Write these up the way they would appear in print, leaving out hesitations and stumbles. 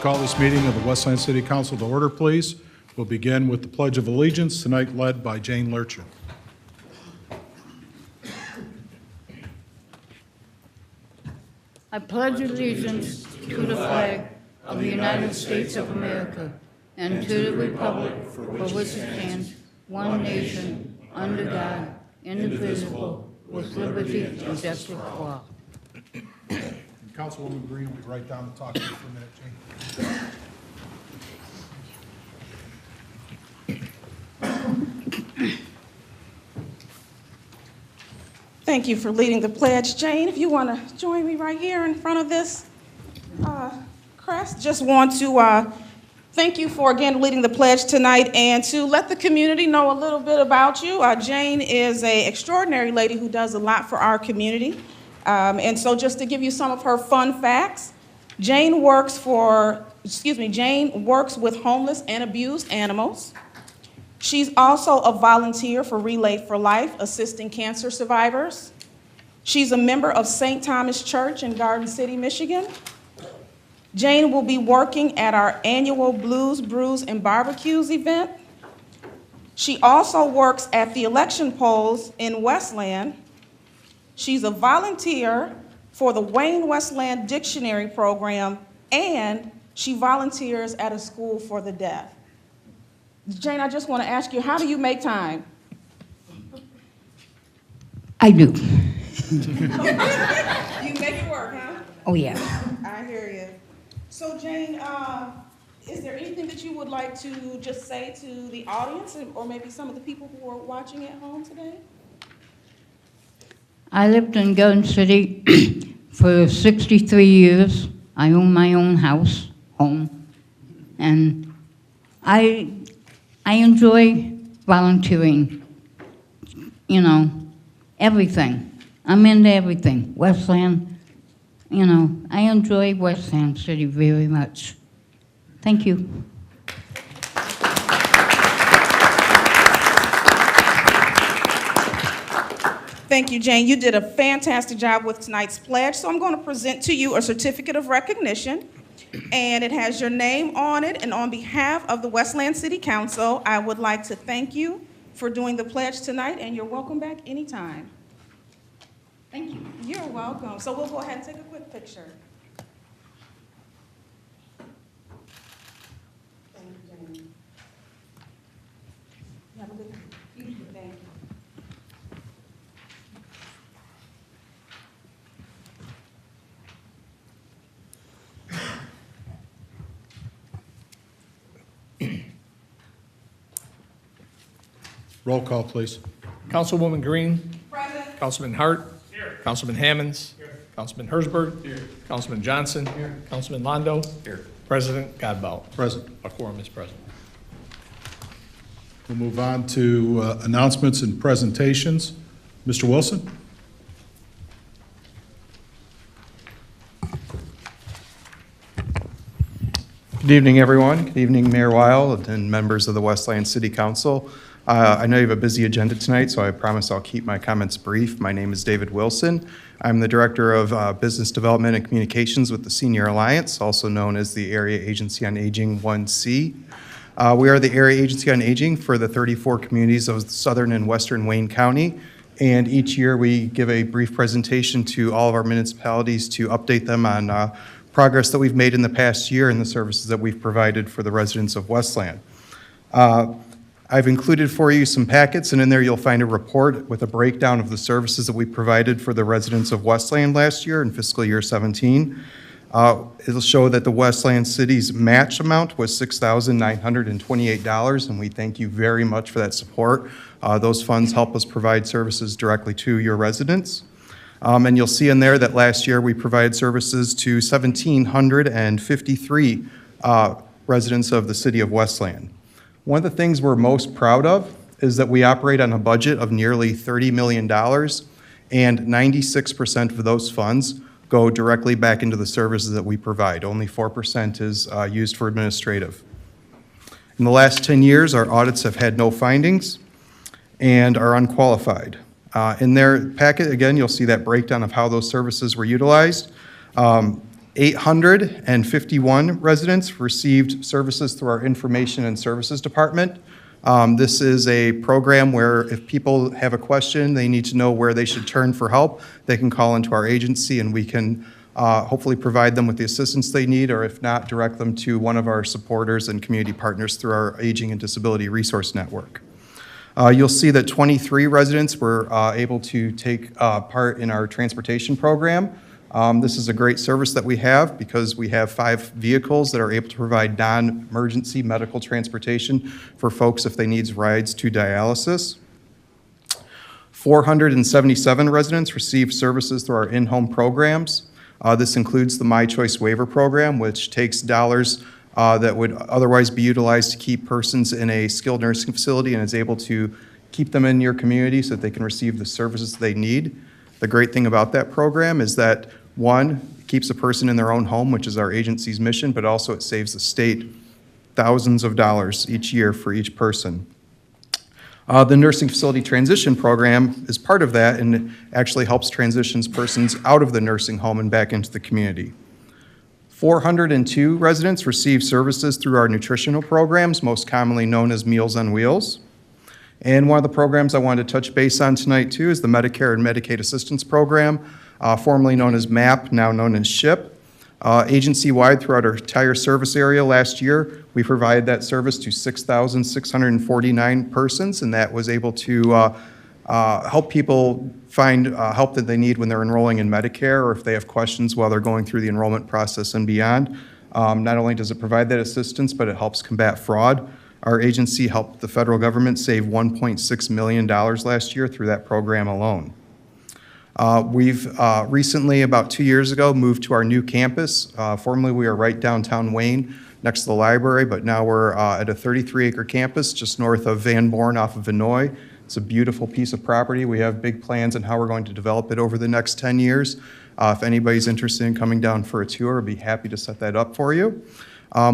call this meeting of the Westland City Council to order, please. We'll begin with the Pledge of Allegiance, tonight led by Jane Lurcher. I pledge allegiance to the flag of the United States of America and to the republic for which it stands, one nation, under God, indivisible, with liberty and justice for all. Councilwoman Green will be right down to talk to you for a minute, Jane. Thank you for leading the pledge. Jane, if you want to join me right here in front of this crest. Just want to thank you for, again, leading the pledge tonight and to let the community know a little bit about you. Jane is an extraordinary lady who does a lot for our community. And so just to give you some of her fun facts, Jane works with homeless and abused animals. She's also a volunteer for Relay for Life, assisting cancer survivors. She's a member of St. Thomas Church in Garden City, Michigan. Jane will be working at our annual Blues, Brews, and Barbecues event. She also works at the election polls in Westland. She's a volunteer for the Wayne Westland Dictionary Program, and she volunteers at a school for the deaf. Jane, I just want to ask you, how do you make time? I do. You make it work, huh? Oh, yeah. I hear you. So, Jane, is there anything that you would like to just say to the audience or maybe some of the people who are watching at home today? I lived in Garden City for 63 years. I own my own home, and I enjoy volunteering, everything. I'm into everything. Westland, I enjoy Westland City very much. Thank you. Thank you, Jane. You did a fantastic job with tonight's pledge. So I'm going to present to you a certificate of recognition, and it has your name on it. And on behalf of the Westland City Council, I would like to thank you for doing the pledge tonight, and you're welcome back anytime. Thank you. You're welcome. So we'll go ahead and take a quick picture. Thank you, Jane. You have a good day. Thank you. Roll call, please. Councilwoman Green. Present. Councilman Hart. Here. Councilman Hammonds. Here. Councilman Hersberg. Here. Councilman Johnson. Here. Councilman Londo. Here. President Godbout. Present. A quorum is present. We'll move on to announcements and presentations. Mr. Wilson? Good evening, everyone. Good evening, Mayor Weil and members of the Westland City Council. I know you have a busy agenda tonight, so I promise I'll keep my comments brief. My name is David Wilson. I'm the Director of Business Development and Communications with the Senior Alliance, also known as the Area Agency on Aging 1C. We are the Area Agency on Aging for the 34 communities of southern and western Wayne County, and each year we give a brief presentation to all of our municipalities to update them on progress that we've made in the past year and the services that we've provided for the residents of Westland. I've included for you some packets, and in there you'll find a report with a breakdown of the services that we provided for the residents of Westland last year in fiscal year 17. It'll show that the Westland City's match amount was $6,928, and we thank you very much for that support. Those funds help us provide services directly to your residents. And you'll see in there that last year we provided services to 1,753 residents of the city of Westland. One of the things we're most proud of is that we operate on a budget of nearly $30 million, and 96% of those funds go directly back into the services that we provide. Only 4% is used for administrative. In the last 10 years, our audits have had no findings and are unqualified. In their packet, again, you'll see that breakdown of how those services were utilized. 851 residents received services through our Information and Services Department. This is a program where if people have a question, they need to know where they should turn for help, they can call into our agency and we can hopefully provide them with the assistance they need, or if not, direct them to one of our supporters and community partners through our Aging and Disability Resource Network. You'll see that 23 residents were able to take part in our transportation program. This is a great service that we have because we have 5 vehicles that are able to provide non-emergency medical transportation for folks if they need rides to dialysis. 477 residents received services through our in-home programs. This includes the My Choice Waiver Program, which takes dollars that would otherwise be utilized to keep persons in a skilled nursing facility and is able to keep them in your community so that they can receive the services they need. The great thing about that program is that, one, it keeps a person in their own home, which is our agency's mission, but also it saves the state thousands of dollars each year for each person. The Nursing Facility Transition Program is part of that and actually helps transitions persons out of the nursing home and back into the community. 402 residents receive services through our nutritional programs, most commonly known as Meals on Wheels. And one of the programs I wanted to touch base on tonight too is the Medicare and Medicaid Assistance Program, formerly known as MAP, now known as SHIP. Agency-wide throughout our entire service area last year, we provided that service to 6,649 persons, and that was able to help people find help that they need when they're enrolling in Medicare or if they have questions while they're going through the enrollment process and beyond. Not only does it provide that assistance, but it helps combat fraud. Our agency helped the federal government save $1.6 million last year through that program alone. We've recently, about 2 years ago, moved to our new campus. Formerly, we were right downtown Wayne, next to the library, but now we're at a 33-acre campus just north of Van Born off of Vinoy. It's a beautiful piece of property. We have big plans on how we're going to develop it over the next 10 years. If anybody's interested in coming down for a tour, I'd be happy to set that up for you.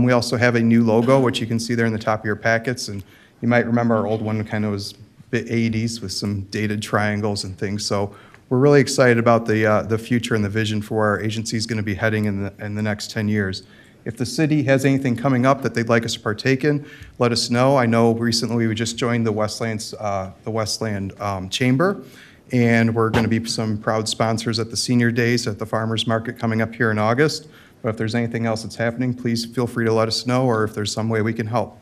We also have a new logo, which you can see there in the top of your packets, and you might remember our old one kind of was a bit 80s with some dated triangles and things. So we're really excited about the future and the vision for where our agency is going to be heading in the next 10 years. If the city has anything coming up that they'd like us to partake in, let us know. I know recently we just joined the Westland Chamber, and we're going to be some proud sponsors at the Senior Days at the Farmers Market coming up here in August. But if there's anything else that's happening, please feel free to let us know, or if there's some way we can help.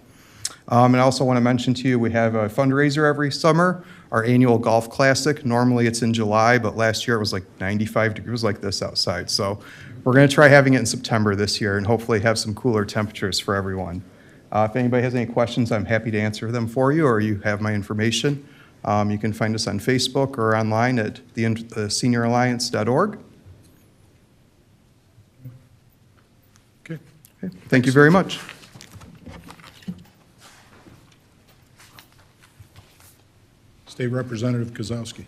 And I also want to mention to you, we have a fundraiser every summer, our annual Golf Classic. Normally it's in July, but last year it was like 95 degrees like this outside. So we're going to try having it in September this year and hopefully have some cooler temperatures for everyone. If anybody has any questions, I'm happy to answer them for you, or you have my information. You can find us on Facebook or online at senioralliance.org. Okay. Thank you very much. State Representative Kozowski.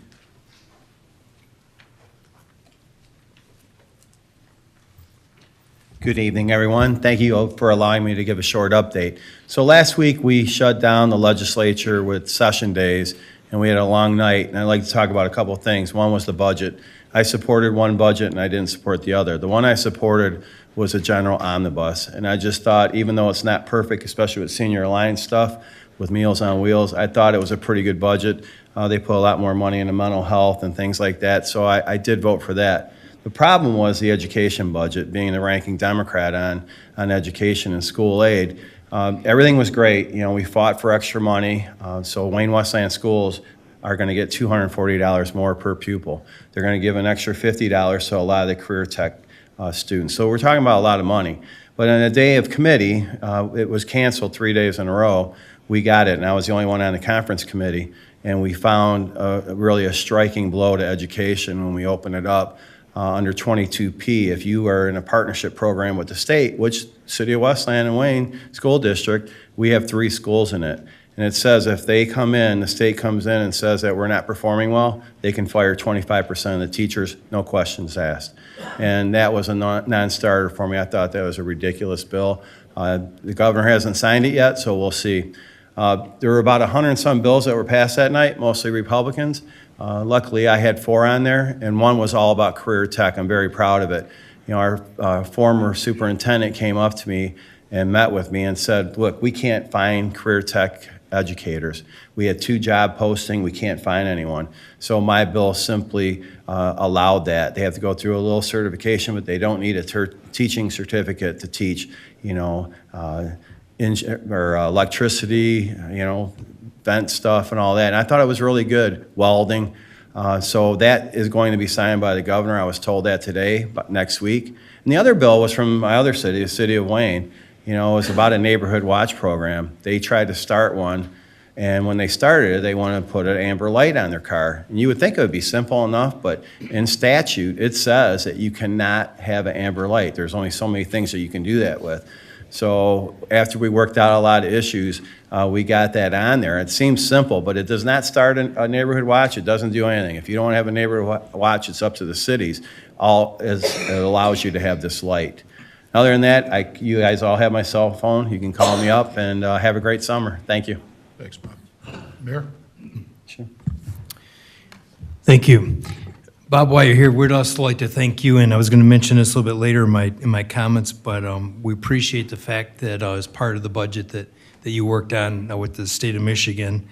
Good evening, everyone. Thank you for allowing me to give a short update. So last week, we shut down the legislature with session days, and we had a long night, and I'd like to talk about a couple of things. One was the budget. I supported one budget, and I didn't support the other. The one I supported was a general omnibus, and I just thought, even though it's not perfect, especially with Senior Alliance stuff, with Meals on Wheels, I thought it was a pretty good budget. They put a lot more money into mental health and things like that, so I did vote for that. The problem was the education budget, being the ranking Democrat on education and school aid. Everything was great. You know, we fought for extra money, so Wayne Westland schools are going to get $240 more per pupil. They're going to give an extra $50 to a lot of the career tech students. So we're talking about a lot of money. But on a day of committee, it was canceled 3 days in a row. We got it, and I was the only one on the conference committee, and we found really a striking blow to education when we opened it up. Under 22P, if you are in a partnership program with the state, which City of Westland and Wayne School District, we have 3 schools in it. And it says if they come in, the state comes in and says that we're not performing well, they can fire 25% of the teachers, no questions asked. And that was a non-starter for me. I thought that was a ridiculous bill. The governor hasn't signed it yet, so we'll see. There were about 100 and some bills that were passed that night, mostly Republicans. Luckily, I had 4 on there, and one was all about career tech. I'm very proud of it. our former superintendent came up to me and met with me and said, look, we can't find career tech educators. We had 2 job postings, we can't find anyone. So my bill simply allowed that. They have to go through a little certification, but they don't need a teaching certificate to teach, electricity, vent stuff and all that. And I thought it was really good, welding. So that is going to be signed by the governor. I was told that today, but next week. And the other bill was from my other city, the city of Wayne. It was about a neighborhood watch program. They tried to start one, and when they started it, they wanted to put an amber light on their car. And you would think it would be simple enough, but in statute, it says that you cannot have an amber light. There's only so many things that you can do that with. So after we worked out a lot of issues, we got that on there. It seems simple, but it does not start a neighborhood watch. It doesn't do anything. If you don't have a neighborhood watch, it's up to the cities. It allows you to have this light. Other than that, you guys all have my cell phone. You can call me up, and have a great summer. Thank you. Thanks, Bob. Mayor? Sure. Thank you. Bob, while you're here, we'd also like to thank you, and I was going to mention this a little bit later in my comments, but we appreciate the fact that as part of the budget that you worked on with the state of Michigan,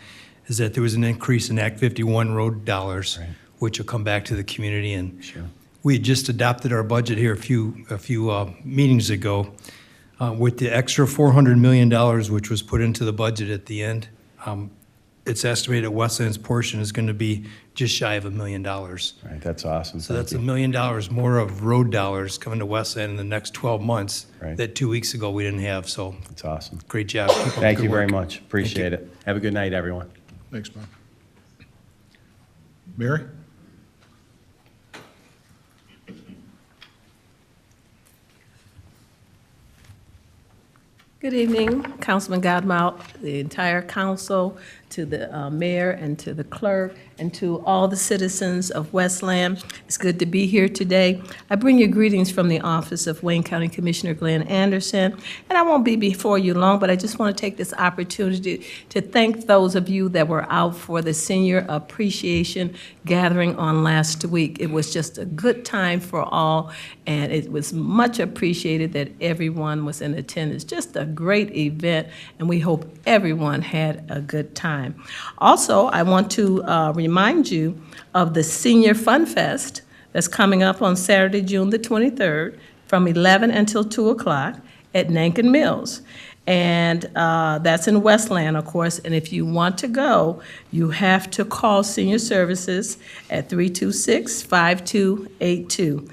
is that there was an increase in Act 51 road dollars, Right. which will come back to the community. And Sure. we had just adopted our budget here a few meetings ago with the extra $400 million, which was put into the budget at the end. It's estimated Westland's portion is going to be just shy of $1 million. Right, that's awesome. So Thank that's you. $1 million more of road dollars coming to Westland in the next 12 months Right. that 2 weeks ago we didn't have. So That's awesome. great job. Keep up the Thank good you very work. much. Appreciate it. Have a good night, everyone. Thanks, Bob. Mary? Good evening, Councilman Godmout, the entire council, to the mayor and to the clerk, and to all the citizens of Westland. It's good to be here today. I bring you greetings from the office of Wayne County Commissioner Glenn Anderson, and I won't be before you long, but I just want to take this opportunity to thank those of you that were out for the senior appreciation gathering on last week. It was just a good time for all, and it was much appreciated that everyone was in attendance. Just a great event, and we hope everyone had a good time. Also, I want to remind you of the Senior Fun Fest that's coming up on Saturday, June the 23rd, from 11 until 2 o'clock at Nankin Mills. And that's in Westland, of course, and if you want to go, you have to call Senior Services at 326-5282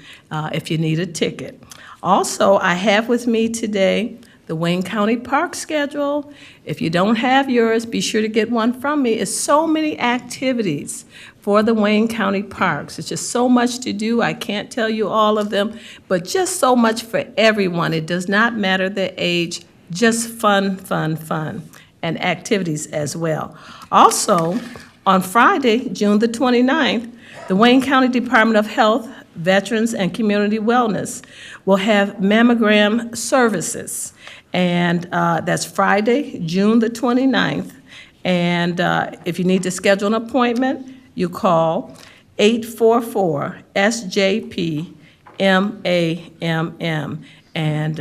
if you need a ticket. Also, I have with me today the Wayne County Park schedule. If you don't have yours, be sure to get one from me. It's so many activities for the Wayne County Parks. It's just so much to do. I can't tell you all of them, but just so much for everyone. It does not matter the age, just fun, fun, fun, and activities as well. Also, on Friday, June the 29th, the Wayne County Department of Health, Veterans, and Community Wellness will have mammogram services. And that's Friday, June the 29th. And if you need to schedule an appointment, you call 844-SJP-MAMM. And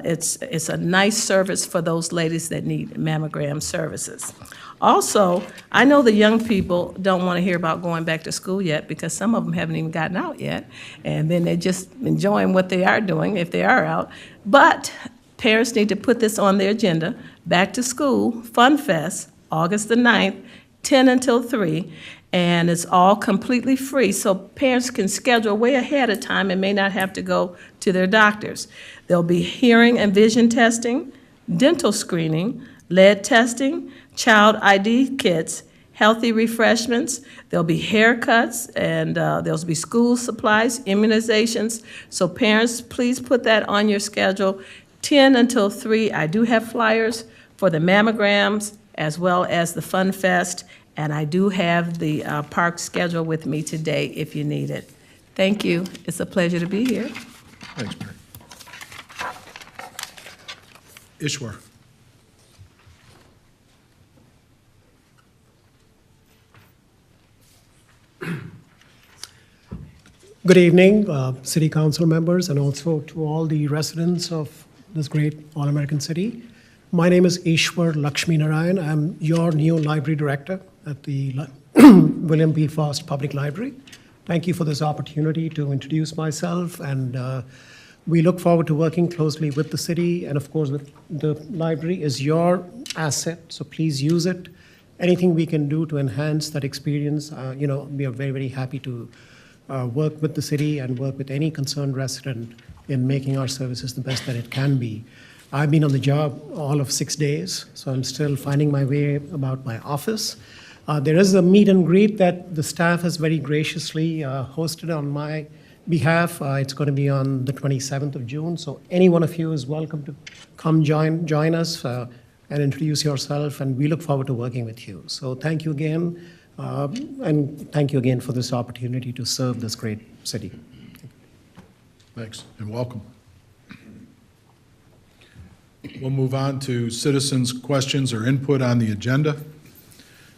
it's a nice service for those ladies that need mammogram services. Also, I know the young people don't want to hear about going back to school yet because some of them haven't even gotten out yet. And then they're just enjoying what they are doing if they are out. But parents need to put this on their agenda. Back to School Fun Fest, August the 9th, 10 until 3. And it's all completely free, so parents can schedule way ahead of time and may not have to go to their doctors. There'll be hearing and vision testing, dental screening, lead testing, child ID kits, healthy refreshments. There'll be haircuts, and there'll be school supplies, immunizations. So parents, please put that on your schedule. 10 until 3, I do have flyers for the mammograms as well as the Fun Fest, and I do have the park schedule with me today if you need it. Thank you. It's a pleasure to be here. Thanks, Mary. Ishwar? Good evening, City Council members, and also to all the residents of this great all-American city. My name is Ishwar Lakshmi Narayan. I'm your new library director at the William B. Faust Public Library. Thank you for this opportunity to introduce myself, and we look forward to working closely with the city, and of course, the library is your asset, so please use it. Anything we can do to enhance that experience, we are very, very happy to work with the city and work with any concerned resident in making our services the best that it can be. I've been on the job all of 6 days, so I'm still finding my way about my office. There is a meet and greet that the staff has very graciously hosted on my behalf. It's going to be on the 27th of June, so any one of you is welcome to come join us and introduce yourself, and we look forward to working with you. So thank you again, and thank you again for this opportunity to serve this great city. Thanks, and welcome. We'll move on to citizens' questions or input on the agenda.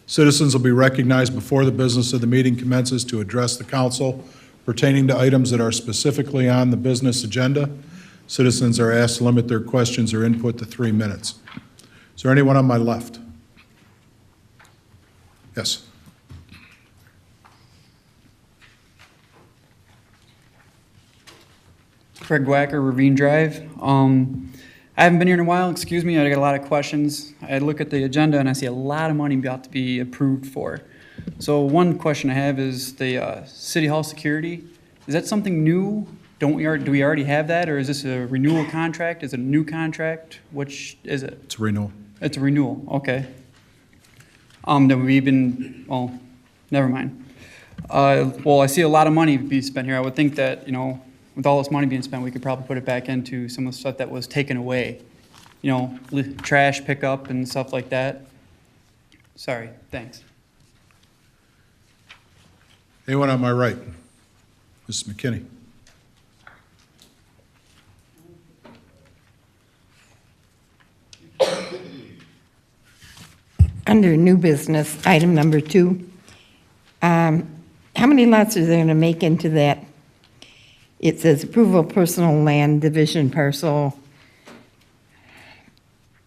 Citizens will be recognized before the business of the meeting commences to address the council pertaining to items that are specifically on the business agenda. Citizens are asked to limit their questions or input to 3 minutes. Is there anyone on my left? Yes. Craig Wacker, Ravine Drive. I haven't been here in a while, excuse me, I got a lot of questions. I look at the agenda and I see a lot of money about to be approved for. So one question I have is the City Hall security. Is that something new? Do we already have that, or is this a renewal contract? Is it a new contract? Which is it? It's a renewal. It's a renewal, okay. That we've been, well, never mind. Well, I see a lot of money be spent here. I would think that, with all this money being spent, we could probably put it back into some of the stuff that was taken away. Trash pickup and stuff like that. Sorry, thanks. Anyone on my right? Mrs. McKinney. Under new business, item number 2, how many lots are they going to make into that? It says approval of personal land division parcel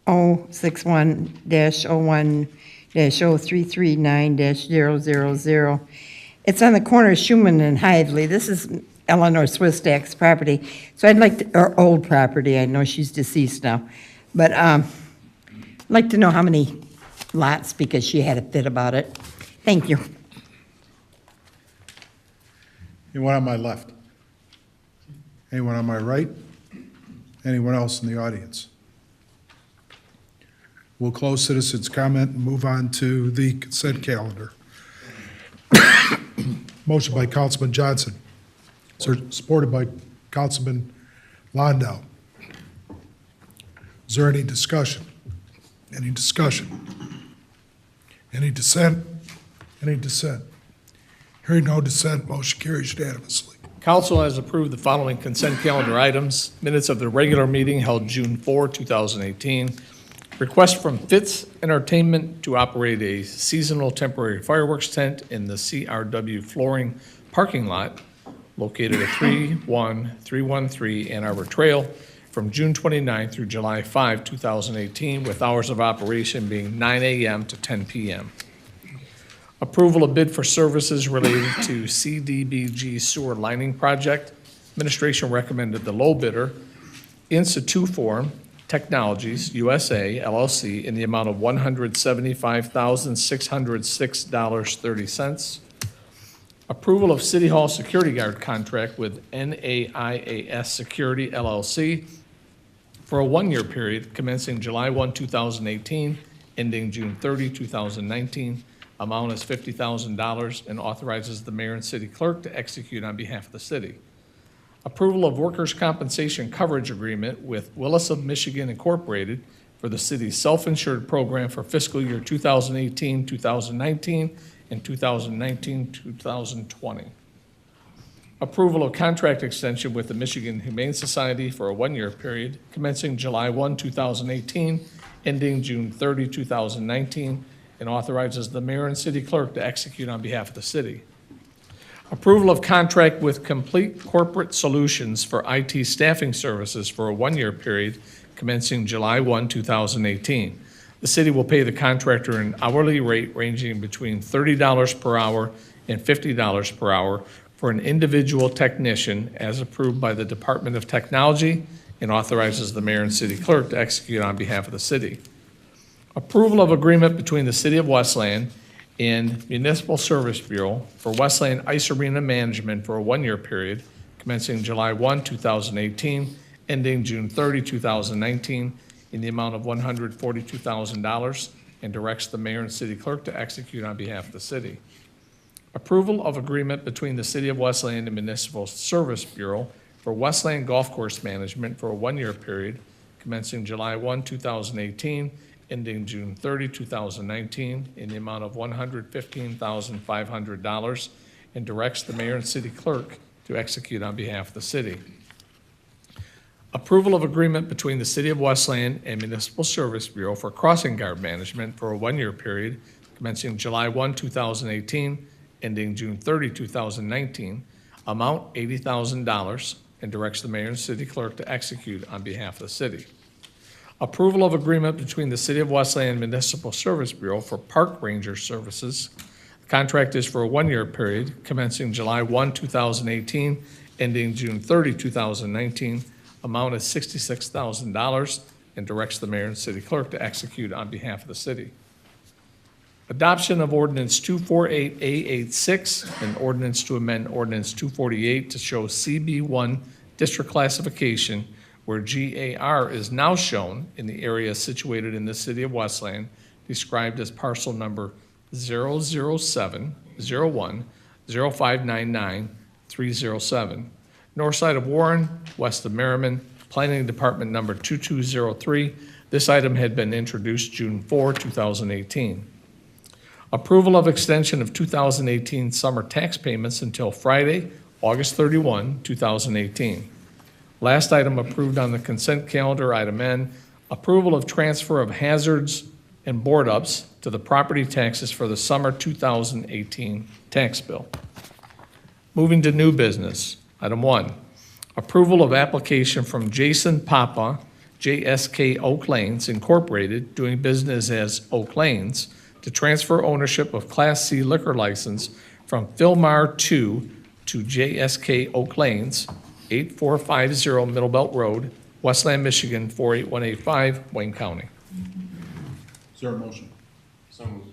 061-01-0339-000. It's on the corner of Schuman and Hively. This is Eleanor Swistak's property. So I'd like to, or old property, I know she's deceased now. But I'd like to know how many lots, because she had a fit about it. Thank you. Anyone on my left? Anyone on my right? Anyone else in the audience? We'll close citizens' comment and move on to the consent calendar. Motion by Councilman Johnson, supported by Councilman Landau. Is there any discussion? Any discussion? Any dissent? Any dissent? Hearing no dissent, motion carries unanimously. Council has approved the following consent calendar items. Minutes of the regular meeting held June 4, 2018. Request from Fitz Entertainment to operate a seasonal temporary fireworks tent in the CRW flooring parking lot located at 31313 Ann Arbor Trail from June 29 through July 5, 2018, with hours of operation being 9 a.m. to 10 p.m. Approval of bid for services related to CDBG sewer lining project. Administration recommended the low bidder, Instituform Technologies USA LLC, in the amount of $175,606.30. Approval of City Hall security guard contract with NAIAS Security LLC for a 1-year period commencing July 1, 2018, ending June 30, 2019. Amount is $50,000 and authorizes the mayor and city clerk to execute on behalf of the city. Approval of workers' compensation coverage agreement with Willis of Michigan Incorporated for the city's self-insured program for fiscal year 2018, 2019, and 2019-2020. Approval of contract extension with the Michigan Humane Society for a 1-year period commencing July 1, 2018, ending June 30, 2019, and authorizes the mayor and city clerk to execute on behalf of the city. Approval of contract with Complete Corporate Solutions for IT staffing services for a one-year period commencing July 1, 2018. The city will pay the contractor an hourly rate ranging between $30 per hour and $50 per hour for an individual technician as approved by the Department of Technology and authorizes the mayor and city clerk to execute on behalf of the city. Approval of agreement between the City of Westland and Municipal Service Bureau for Westland Ice Arena Management for a one-year period commencing July 1, 2018, ending June 30, 2019, in the amount of $142,000, and directs the mayor and city clerk to execute on behalf of the city. Approval of agreement between the City of Westland and Municipal Service Bureau for Westland Golf Course Management for a one-year period commencing July 1, 2018, ending June 30, 2019, in the amount of $115,500, and directs the mayor and city clerk to execute on behalf of the city. Approval of agreement between the City of Westland and Municipal Service Bureau for crossing guard management for a one-year period commencing July 1, 2018, ending June 30, 2019, amount $80,000, and directs the mayor and city clerk to execute on behalf of the city. Approval of agreement between the City of Westland and Municipal Service Bureau for park ranger services. The contract is for a one-year period commencing July 1, 2018, ending June 30, 2019. Amount is $66,000, and directs the mayor and city clerk to execute on behalf of the city. Adoption of ordinance 248A86, an ordinance to amend ordinance 248 to show CB1 district classification where GAR is now shown in the area situated in the city of Westland, described as parcel number 007010599-307. North side of Warren, west of Merriman, Planning Department number 2203. This item had been introduced June 4, 2018. Approval of extension of 2018 summer tax payments until Friday, August 31, 2018. Last item approved on the consent calendar, item N, approval of transfer of hazards and board ups to the property taxes for the summer 2018 tax bill. Moving to new business. Item 1, approval of application from Jason Papa, JSK Oak Lanes Incorporated, doing business as Oak Lanes, to transfer ownership of Class C liquor license from Philmar 2 to JSK Oak Lanes, 8450 Middle Belt Road, Westland, Michigan, 48185, Wayne County. Is there a motion? So moved.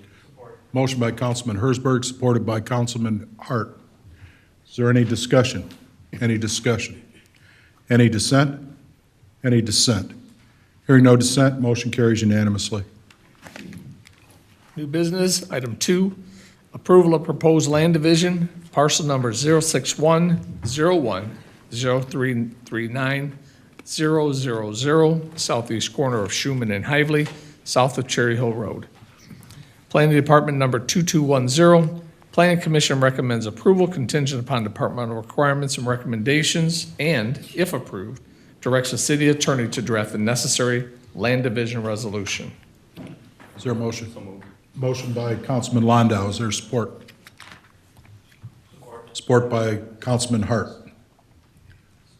Motion by Councilman Hersberg, supported by Councilman Hart. Is there any discussion? Any discussion? Any dissent? Any dissent? Hearing no dissent, motion carries unanimously. New business, item 2, approval of proposed land division, parcel number 061010339-000, southeast corner of Schuman and Hively, south of Cherry Hill Road. Planning Department number 2210. Planning Commission recommends approval contingent upon departmental requirements and recommendations, and, if approved, directs the city attorney to draft the necessary land division resolution. Is there a motion? Motion by Councilman Landau. Is there support? Support by Councilman Hart.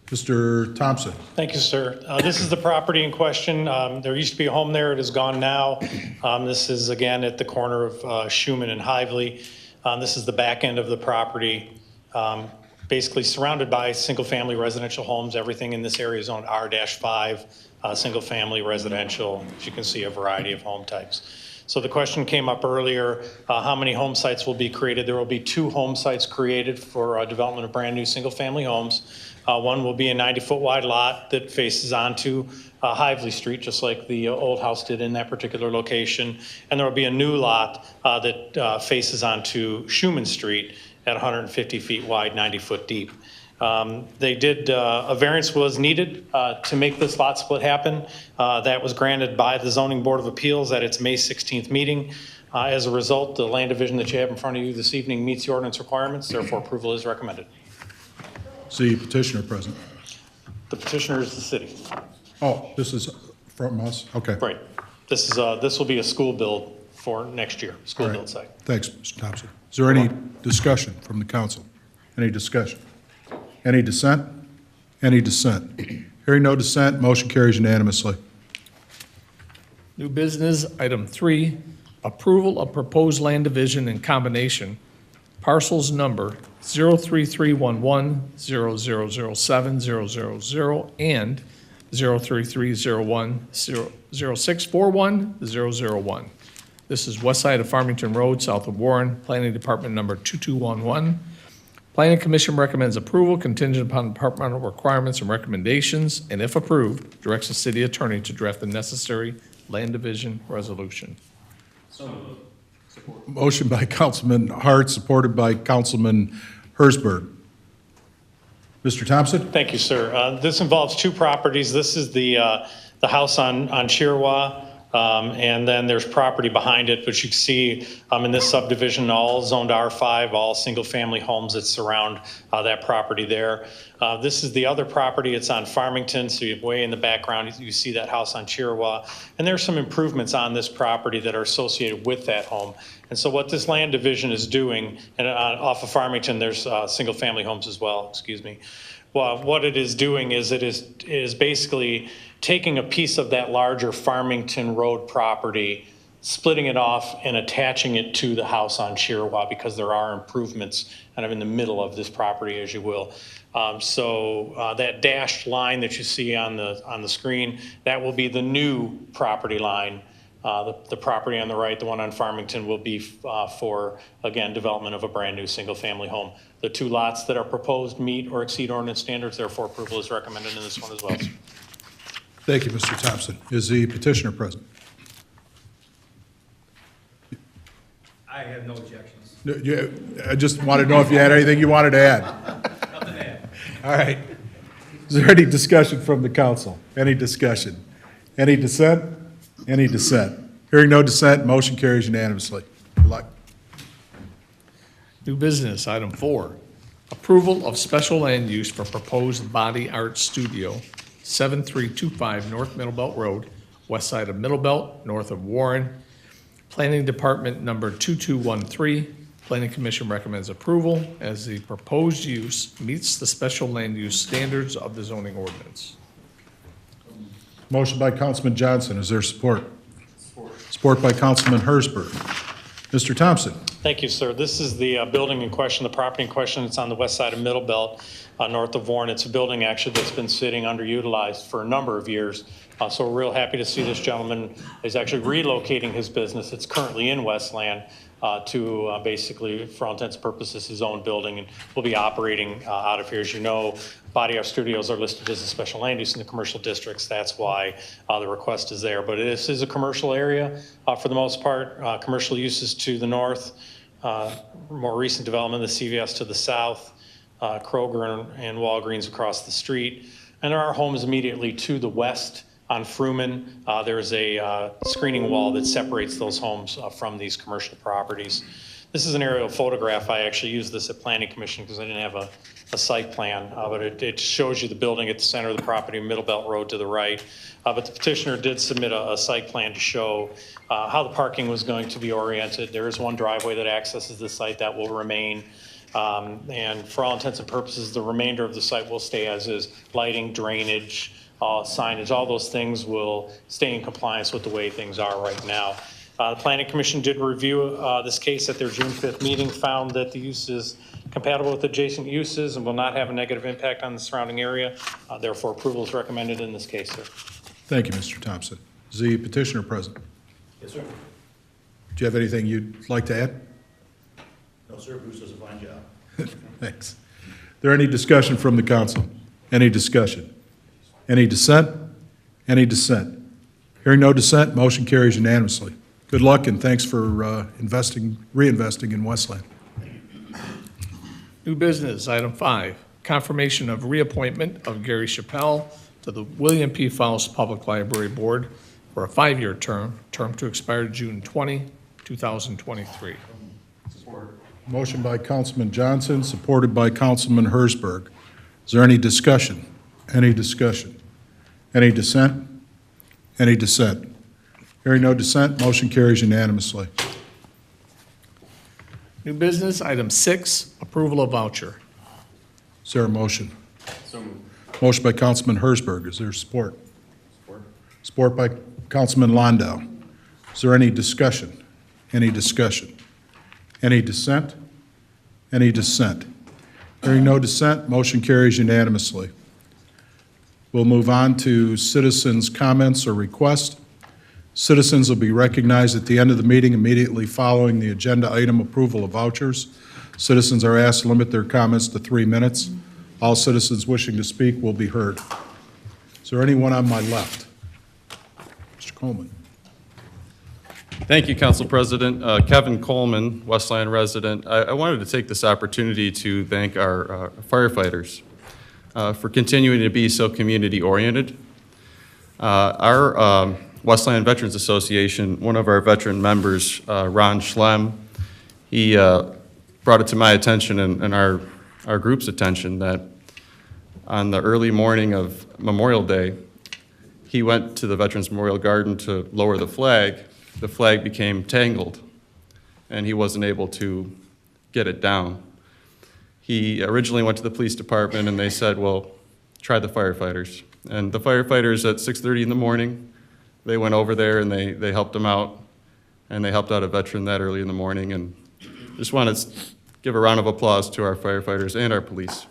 Mr. Thompson. Thank you, sir. This is the property in question. There used to be a home there. It is gone now. This is, again, at the corner of Schuman and Hively. This is the back end of the property, basically surrounded by single-family residential homes. Everything in this area is zoned R-5, single-family residential. As you can see, a variety of home types. So the question came up earlier, how many home sites will be created? There will be 2 home sites created for development of brand-new single-family homes. One will be a 90-foot wide lot that faces onto Hively Street, just like the old house did in that particular location. And there will be a new lot that faces onto Schuman Street at 150 feet wide, 90 foot deep. They did, a variance was needed to make this lot split happen. That was granted by the Zoning Board of Appeals at its May 16th meeting. As a result, the land division that you have in front of you this evening meets the ordinance requirements, therefore approval is recommended. See petitioner present. The petitioner is the city. Oh, this is from us? Okay. Right. This will be a school build for next year, school All right. build site. Thanks, Mr. Thompson. Is there any discussion from the council? Any discussion? Any dissent? Any dissent? Hearing no dissent, motion carries unanimously. New business, item 3, approval of proposed land division in combination, parcels number 03311, 0007, 000, and 03301, 0641, 001. This is west side of Farmington Road, south of Warren, Planning Department number 2211. Planning Commission recommends approval contingent upon departmental requirements and recommendations, and if approved, directs the city attorney to draft the necessary land division resolution. Motion by Councilman Hart, supported by Councilman Hersberg. Mr. Thompson? Thank you, sir. This involves two properties. This is the house on Chirwa, and then there's property behind it, but you can see in this subdivision, all zoned R5, all single-family homes that surround that property there. This is the other property. It's on Farmington, so you're way in the background, you see that house on Chirwa. And there's some improvements on this property that are associated with that home. And so what this land division is doing, and off of Farmington, there's single-family homes as well, excuse me. Well, what it is doing is it is basically taking a piece of that larger Farmington Road property, splitting it off and attaching it to the house on Chirwa, because there are improvements kind of in the middle of this property, as you will. So that dashed line that you see on the screen, that will be the new property line. The property on the right, the one on Farmington, will be for, again, development of a brand-new single-family home. The two lots that are proposed meet or exceed ordinance standards, therefore approval is recommended in this one as well. Thank you, Mr. Thompson. Is the petitioner present? I have no objections. I just wanted to know if you had anything you wanted to add. Nothing to add. All right. Is there any discussion from the council? Any discussion? Any dissent? Any dissent? Hearing no dissent, motion carries unanimously. Good luck. New business, item 4, approval of special land use for proposed body art studio, 7325 North Middlebelt Road, west side of Middlebelt, north of Warren. Planning Department number 2213. Planning Commission recommends approval as the proposed use meets the special land use standards of the zoning ordinance. Motion by Councilman Johnson. Is there support? Support by Councilman Hersberg. Mr. Thompson? Thank you, sir. This is the building in question, the property in question. It's on the west side of Middlebelt, north of Warren. It's a building actually that's been sitting underutilized for a number of years. So we're real happy to see this gentleman is actually relocating his business. It's currently in Westland to basically, for all intents and purposes, his own building, and will be operating out of here. As you know, body art studios are listed as a special land use in the commercial districts. That's why the request is there. But this is a commercial area for the most part. Commercial uses to the north, more recent development, the CVS to the south, Kroger and Walgreens across the street. And there are homes immediately to the west. On Fruman, there's a screening wall that separates those homes from these commercial properties. This is an aerial photograph. I actually used this at Planning Commission because I didn't have a site plan, but it shows you the building at the center of the property, Middlebelt Road to the right. But the petitioner did submit a site plan to show how the parking was going to be oriented. There is one driveway that accesses the site that will remain. And for all intents and purposes, the remainder of the site will stay as is. Lighting, drainage, signage, all those things will stay in compliance with the way things are right now. The Planning Commission did review this case at their June 5th meeting, found that the use is compatible with adjacent uses and will not have a negative impact on the surrounding area. Therefore, approval is recommended in this case, sir. Thank you, Mr. Thompson. Is the petitioner present? Yes, sir. Do you have anything you'd like to add? No, sir. Bruce does a fine job. Thanks. Is there any discussion from the council? Any discussion? Any dissent? Any dissent? Hearing no dissent, motion carries unanimously. Good luck and thanks for reinvesting in Westland. New business, item 5, confirmation of reappointment of Gary Chappelle to the William P. Fowles Public Library Board for a 5-year term to expire June 20, 2023. Motion by Councilman Johnson, supported by Councilman Hersberg. Is there any discussion? Any discussion? Any dissent? Any dissent? Hearing no dissent, motion carries unanimously. New business, item 6, approval of voucher. Is there a motion? Motion by Councilman Hersberg. Is there support? Support by Councilman Landau. Is there any discussion? Any discussion? Any dissent? Any dissent? Hearing no dissent, motion carries unanimously. We'll move on to citizens' comments or requests. Citizens will be recognized at the end of the meeting immediately following the agenda item approval of vouchers. Citizens are asked to limit their comments to 3 minutes. All citizens wishing to speak will be heard. Is there anyone on my left? Mr. Coleman. Thank you, Council President. Kevin Coleman, Westland resident. I wanted to take this opportunity to thank our firefighters for continuing to be so community-oriented. Our Westland Veterans Association, one of our veteran members, Ron Schlem, he brought it to my attention and our group's attention that on the early morning of Memorial Day, he went to the Veterans Memorial Garden to lower the flag. The flag became tangled, and he wasn't able to get it down. He originally went to the police department, and they said, well, try the firefighters. And the firefighters at 6:30 in the morning, they went over there and they helped him out, and they helped out a veteran that early in the morning. And just want to give a round of applause to our firefighters and our police.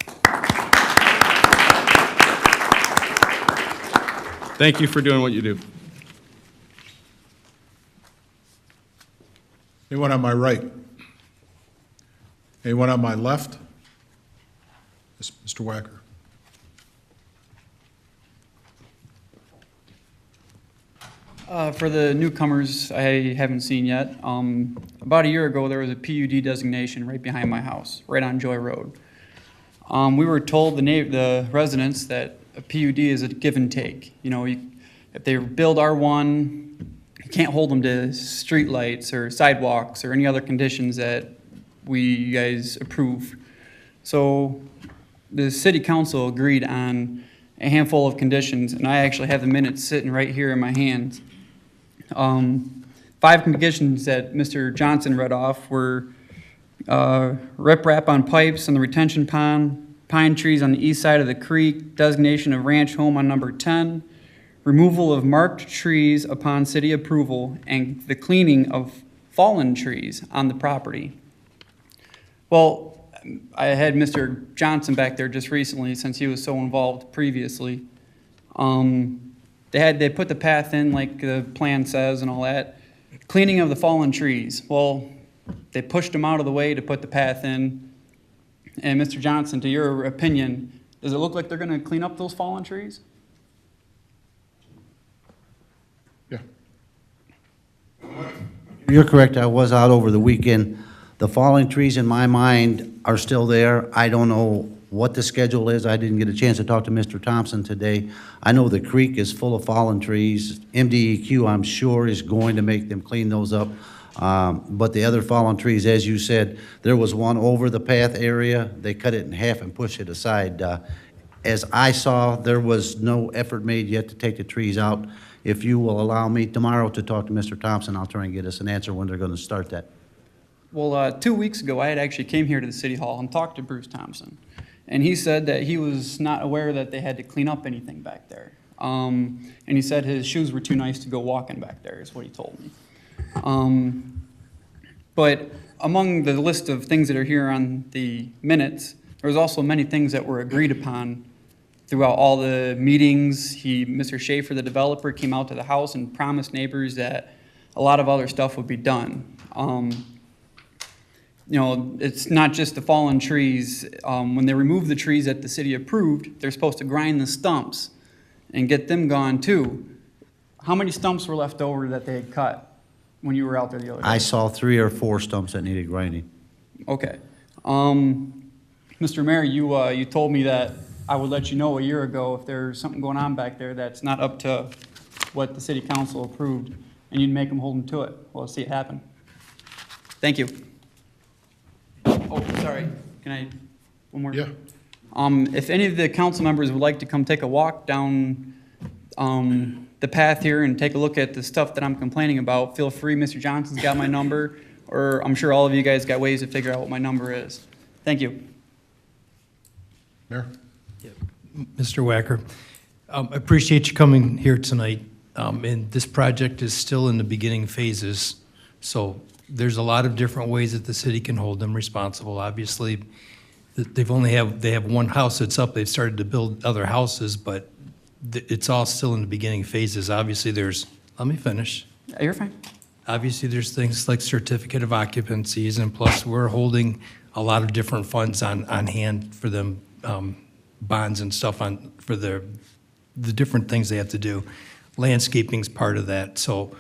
Thank you for doing what you do. Anyone on my right? Anyone on my left? Yes, Mr. Wacker. For the newcomers, I haven't seen yet. About a year ago, there was a PUD designation right behind my house, right on Joy Road. We were told, the residents, that a PUD is a give and take. You know, if they build R1, you can't hold them to streetlights or sidewalks or any other conditions that you guys approve. So the city council agreed on a handful of conditions, and I actually have the minutes sitting right here in my hands. 5 conditions that Mr. Johnson read off were riprap on pipes on the retention pond, pine trees on the east side of the creek, designation of ranch home on number 10, removal of marked trees upon city approval, and the cleaning of fallen trees on the property. Well, I had Mr. Johnson back there just recently, since he was so involved previously. They put the path in like the plan says and all that. Cleaning of the fallen trees. Well, they pushed them out of the way to put the path in. And Mr. Johnson, to your opinion, does it look like they're going to clean up those fallen trees? Yeah. You're correct. I was out over the weekend. The fallen trees in my mind are still there. I don't know what the schedule is. I didn't get a chance to talk to Mr. Thompson today. I know the creek is full of fallen trees. MDEQ, I'm sure, is going to make them clean those up. But the other fallen trees, as you said, there was one over the path area. They cut it in half and pushed it aside. As I saw, there was no effort made yet to take the trees out. If you will allow me tomorrow to talk to Mr. Thompson, I'll try and get us an answer when they're going to start that. Well, 2 weeks ago, I had actually came here to the city hall and talked to Bruce Thompson. And he said that he was not aware that they had to clean up anything back there. And he said his shoes were too nice to go walking back there, is what he told me. But among the list of things that are here on the minutes, there was also many things that were agreed upon throughout all the meetings. Mr. Schaefer, the developer, came out to the house and promised neighbors that a lot of other stuff would be done. You know, it's not just the fallen trees. When they remove the trees that the city approved, they're supposed to grind the stumps and get them gone too. How many stumps were left over that they had cut when you were out there the other day? I saw 3 or 4 stumps that needed grinding. Okay. Mr. Mayor, you told me that I would let you know a year ago if there's something going on back there that's not up to what the city council approved, and you'd make them hold them to it. Well, let's see it happen. Thank you. Oh, sorry. Can I, one more? Yeah. If any of the council members would like to come take a walk down the path here and take a look at the stuff that I'm complaining about, feel free. Mr. Johnson's got my number, or I'm sure all of you guys got ways to figure out what my number is. Thank you. Mayor? Mr. Wacker, I appreciate you coming here tonight. And this project is still in the beginning phases, so there's a lot of different ways that the city can hold them responsible. Obviously, they have one house that's up. They've started to build other houses, but it's all still in the beginning phases. Obviously, let me finish. You're fine. Obviously, there's things like certificate of occupancies, and plus, we're holding a lot of different funds on hand for them, bonds and stuff for the different things they have to do. Landscaping's part of that, so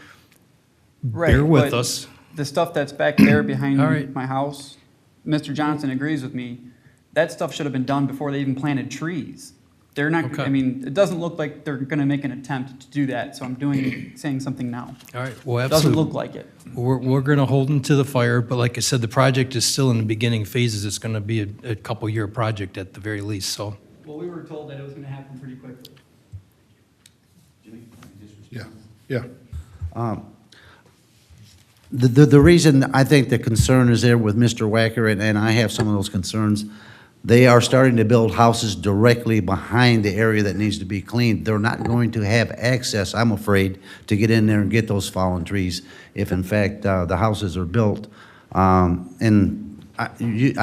bear Right, with but us. The stuff that's back there behind All right. my house, Mr. Johnson agrees with me, that stuff should have been done before they even planted trees. They're not, Okay. I mean, it doesn't look like they're gonna make an attempt to do that, so I'm saying something now. All right, well, It doesn't absolutely. look like it. We're going to hold them to the fire, but like I said, the project is still in the beginning phases. It's going to be a couple-year project at the very least, so. Well, we were told that it was gonna happen pretty quickly. Yeah. The reason I think the concern is there with Mr. Wacker, and I have some of those concerns, they are starting to build houses directly behind the area that needs to be cleaned. They're not going to have access, I'm afraid, to get in there and get those fallen trees if in fact the houses are built. And I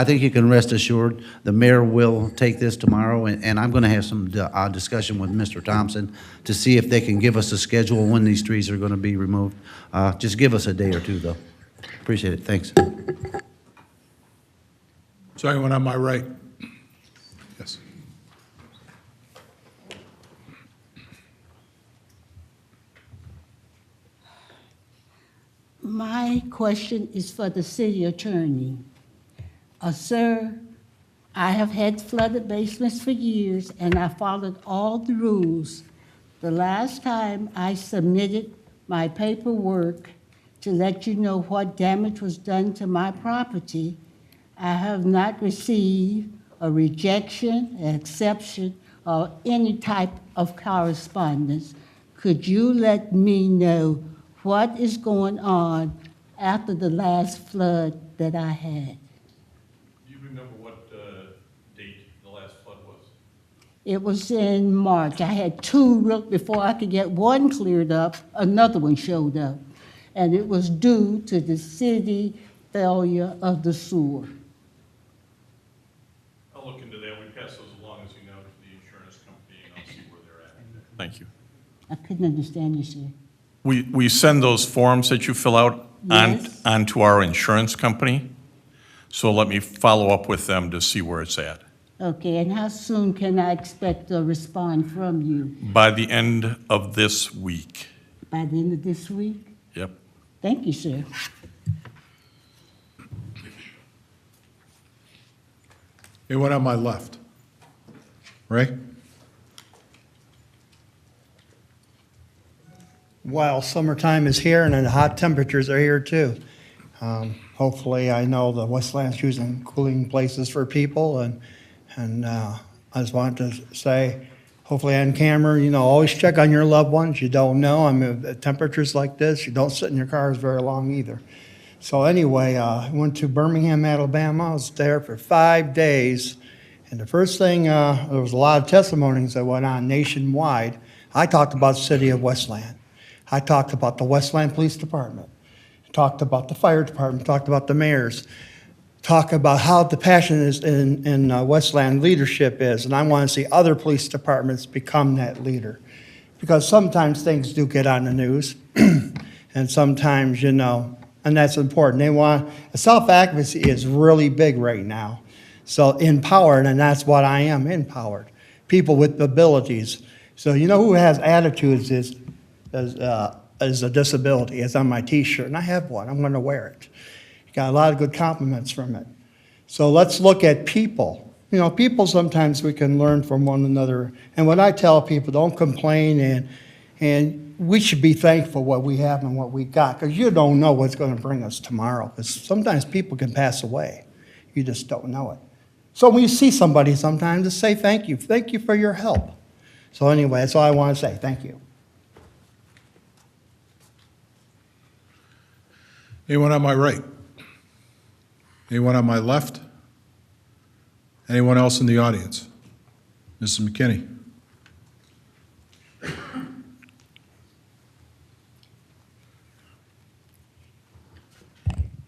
think you can rest assured, the mayor will take this tomorrow, and I'm going to have some discussion with Mr. Thompson to see if they can give us a schedule when these trees are going to be removed. Just give us a day or two, though. Appreciate it, thanks. So anyone on my right? Yes. My question is for the city attorney. Sir, I have had flooded basements for years, and I followed all the rules. The last time I submitted my paperwork to let you know what damage was done to my property, I have not received a rejection, an exception, or any type of correspondence. Could you let me know what is going on after the last flood that I had? Do you remember what date the last flood was? It was in March. I had two, before I could get one cleared up, another one showed up. And it was due to the city failure of the sewer. I'll look into that. We pass those along, as you know, to the insurance company, and I'll see where they're at. Thank you. I couldn't understand you, sir. We send those forms that you fill out Yes. onto our insurance company. So let me follow up with them to see where it's at. Okay, and how soon can I expect a response from you? By the end of this week. By the end of this week? Yep. Thank you, sir. Anyone on my left? Ray? Well, summertime is here and the hot temperatures are here too. Hopefully, I know the Westland's using cooling places for people and I just wanted to say, hopefully on camera, always check on your loved ones. You don't know. I mean, at temperatures like this, you don't sit in your cars very long either. So anyway, I went to Birmingham, Alabama. I was there for 5 days. And the first thing, there was a lot of testimonies that went on nationwide. I talked about the city of Westland. I talked about the Westland Police Department, talked about the fire department, talked about the mayors, talk about how the passion is in Westland leadership is, and I want to see other police departments become that leader. Because sometimes things do get on the news, and sometimes, and that's important. Self-advocacy is really big right now. So empowered, and that's what I am, empowered. People with abilities. So who has attitudes is a disability. It's on my T-shirt, and I have one. I'm going to wear it. Got a lot of good compliments from it. So let's look at people. People sometimes we can learn from one another. And what I tell people, don't complain, and we should be thankful what we have and what we got, because you don't know what's going to bring us tomorrow. Because sometimes people can pass away. You just don't know it. So when you see somebody sometimes, just say thank you. Thank you for your help. So anyway, that's all I want to say. Thank you. Anyone on my right? Anyone on my left? Anyone else in the audience? Mrs. McKinney?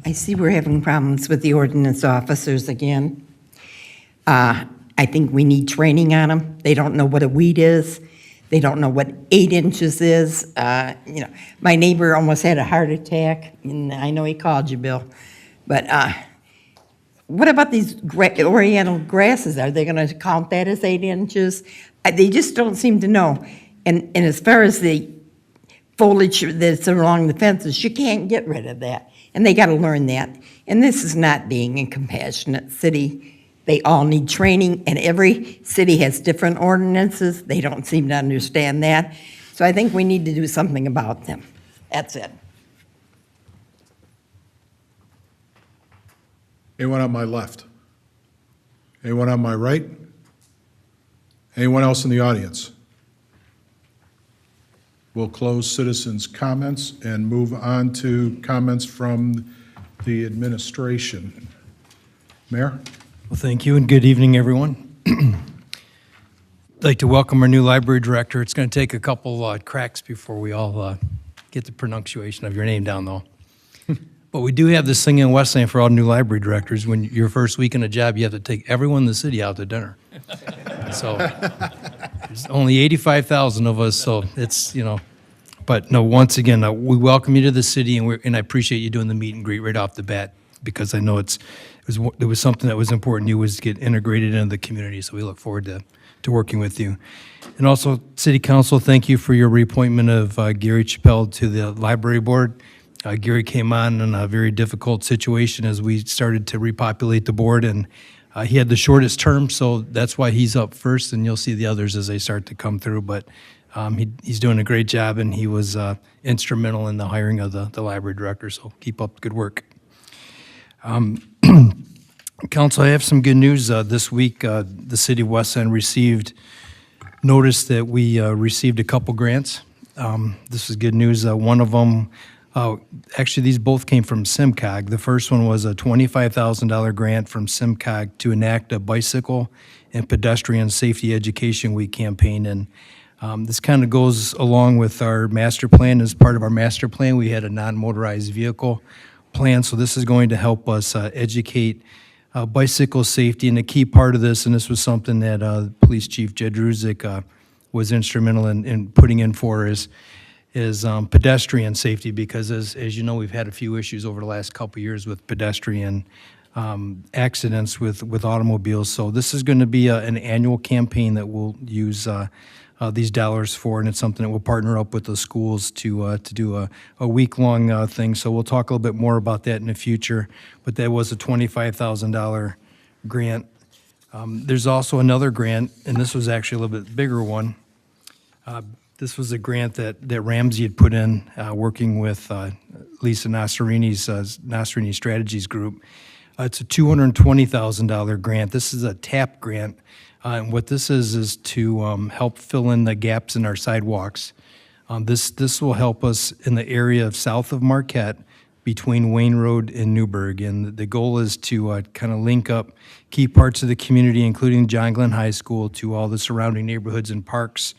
I see we're having problems with the ordinance officers again. I think we need training on them. They don't know what a weed is. They don't know what 8 inches is. My neighbor almost had a heart attack, and I know he called you, Bill. But what about these oriental grasses? Are they going to count that as 8 inches? They just don't seem to know. And as far as the foliage that's along the fences, you can't get rid of that. And they got to learn that. And this is not being a compassionate city. They all need training, and every city has different ordinances. They don't seem to understand that. So I think we need to do something about them. That's it. Anyone on my left? Anyone on my right? Anyone else in the audience? We'll close citizens' comments and move on to comments from the administration. Mayor? Well, thank you, and good evening, everyone. I'd like to welcome our new library director. It's going to take a couple cracks before we all get the pronunciation of your name down, though. But we do have this thing in Westland for all new library directors. When your first week in a job, you have to take everyone in the city out to dinner. So there's only 85,000 of us, so it's, But no, once again, we welcome you to the city, and I appreciate you doing the meet and greet right off the bat, because I know it was something that was important. You was to get integrated into the community, so we look forward to working with you. And also, City Council, thank you for your reappointment of Gary Chappelle to the Library Board. Gary came on in a very difficult situation as we started to repopulate the board, and he had the shortest term, so that's why he's up first, and you'll see the others as they start to come through. But he's doing a great job, and he was instrumental in the hiring of the library director, so keep up the good work. Council, I have some good news. This week, the city of Westland received notice that we received a couple grants. This is good news. One of them, actually, these both came from SIMCOG. The first one was a $25,000 grant from SIMCOG to enact a bicycle and pedestrian safety education week campaign. And this kind of goes along with our master plan. As part of our master plan, we had a non-motorized vehicle plan. So this is going to help us educate bicycle safety. And a key part of this, and this was something that Police Chief Jed Ruzick was instrumental in putting in for, is pedestrian safety, because as you know, we've had a few issues over the last couple of years with pedestrian accidents with automobiles. So this is going to be an annual campaign that we'll use these dollars for, and it's something that we'll partner up with the schools to do a week-long thing. So we'll talk a little bit more about that in the future, but that was a $25,000 grant. There's also another grant, and this was actually a little bit bigger one. This was a grant that Ramsey had put in, working with Lisa Nasserini's Nasserini Strategies Group. It's a $220,000 grant. This is a TAP grant. And what this is to help fill in the gaps in our sidewalks. This will help us in the area of south of Marquette between Wayne Road and Newburgh. And the goal is to kind of link up key parts of the community, including John Glenn High School, to all the surrounding neighborhoods and parks.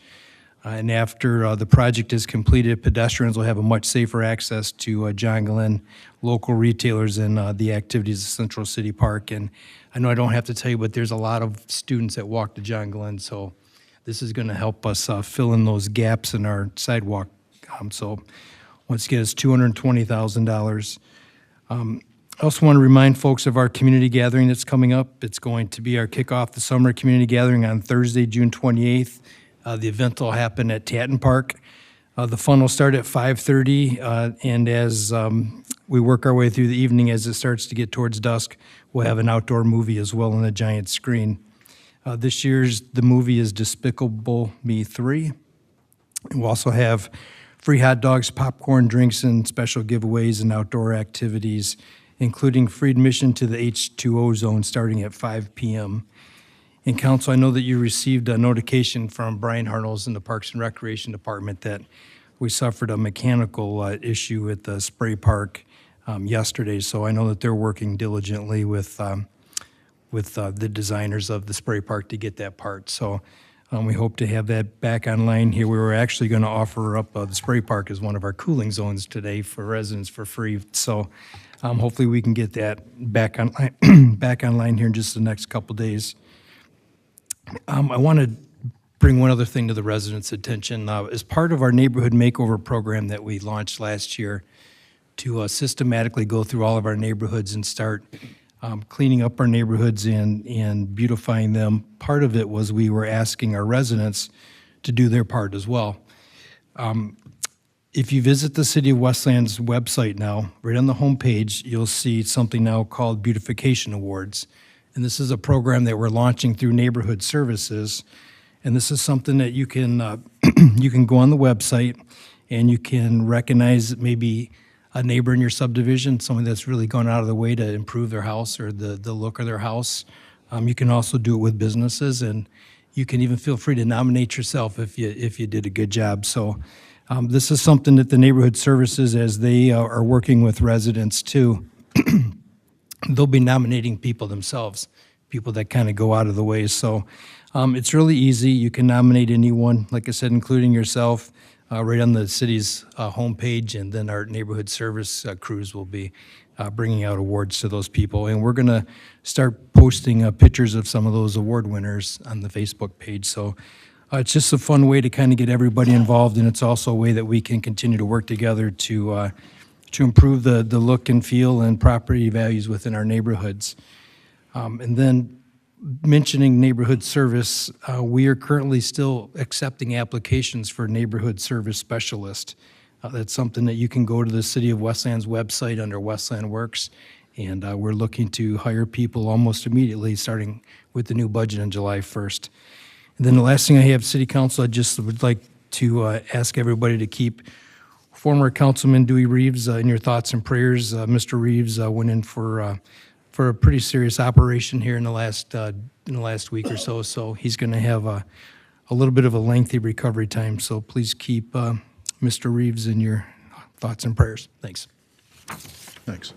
And after the project is completed, pedestrians will have a much safer access to John Glenn, local retailers, and the activities of Central City Park. And I know I don't have to tell you, but there's a lot of students that walk to John Glenn, so this is going to help us fill in those gaps in our sidewalk. So once again, it's $220,000. I also want to remind folks of our community gathering that's coming up. It's going to be our kickoff the summer community gathering on Thursday, June 28th. The event will happen at Tatton Park. The fun will start at 5:30, and as we work our way through the evening, as it starts to get towards dusk, we'll have an outdoor movie as well on a giant screen. This year's the movie is Despicable Me 3. We'll also have free hot dogs, popcorn, drinks, and special giveaways and outdoor activities, including free admission to the H2O zone starting at 5 p.m. And Council, I know that you received a notification from Brian Harnels in the Parks and Recreation Department that we suffered a mechanical issue at the spray park yesterday. So I know that they're working diligently with with the designers of the spray park to get that part. So we hope to have that back online here. We were actually going to offer up the spray park as one of our cooling zones today for residents for free. So hopefully we can get that back online, back online here in just the next couple days. I want to bring one other thing to the residents' attention. As part of our neighborhood makeover program that we launched last year to systematically go through all of our neighborhoods and start cleaning up our neighborhoods and beautifying them, part of it was we were asking our residents to do their part as well. If you visit the City of Westland's website now, right on the homepage, you'll see something now called Beautification Awards. And this is a program that we're launching through Neighborhood Services. And this is something that you can you can go on the website and you can recognize maybe a neighbor in your subdivision, someone that's really gone out of the way to improve their house or the look of their house. You can also do it with businesses, and you can even feel free to nominate yourself if you did a good job. So this is something that the Neighborhood Services, as they are working with residents too, they'll be nominating people themselves, people that kind of go out of the way. So it's really easy. You can nominate anyone, like I said, including yourself, right on the city's homepage, and then our neighborhood service crews will be bringing out awards to those people. And we're going to start posting pictures of some of those award winners on the Facebook page. So it's just a fun way to kind of get everybody involved, and it's also a way that we can continue to work together to improve the look and feel and property values within our neighborhoods. And then mentioning neighborhood service, we are currently still accepting applications for neighborhood service specialist. That's something that you can go to the City of Westland's website under Westland Works, and we're looking to hire people almost immediately, starting with the new budget on July 1st. And then the last thing I have, City Council, I just would like to ask everybody to keep former Councilman Dewey Reeves in your thoughts and prayers. Mr. Reeves went in for a pretty serious operation here in the last week or so. So he's going to have a little bit of a lengthy recovery time. So please keep Mr. Reeves in your thoughts and prayers. Thanks. Thanks.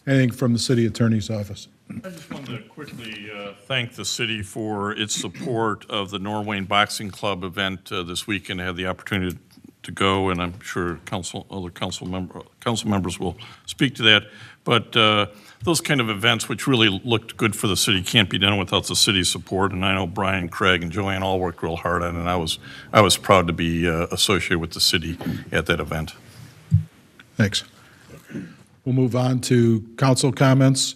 Anything from the city attorney's office? I just wanted to quickly thank the city for its support of the Norwayne Boxing Club event this weekend. I had the opportunity to go, and I'm sure other council members will speak to that. But those kind of events, which really looked good for the city, can't be done without the city's support. And I know Brian, Craig, and Joanne all worked real hard on it, and I was proud to be associated with the city at that event. Thanks. We'll move on to council comments.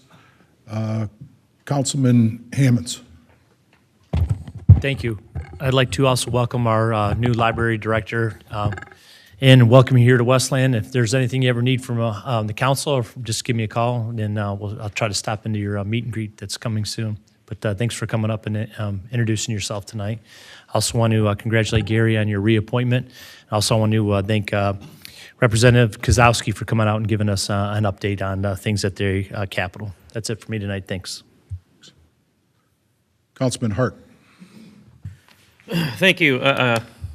Councilman Hammonds. Thank you. I'd like to also welcome our new library director and welcome you here to Westland. If there's anything you ever need from the council, or just give me a call, and I'll try to stop into your meet and greet that's coming soon. But thanks for coming up and introducing yourself tonight. I also want to congratulate Gary on your reappointment. I also want to thank Representative Kozowski for coming out and giving us an update on things at the Capitol. That's it for me tonight. Thanks. Councilman Hart. Thank you.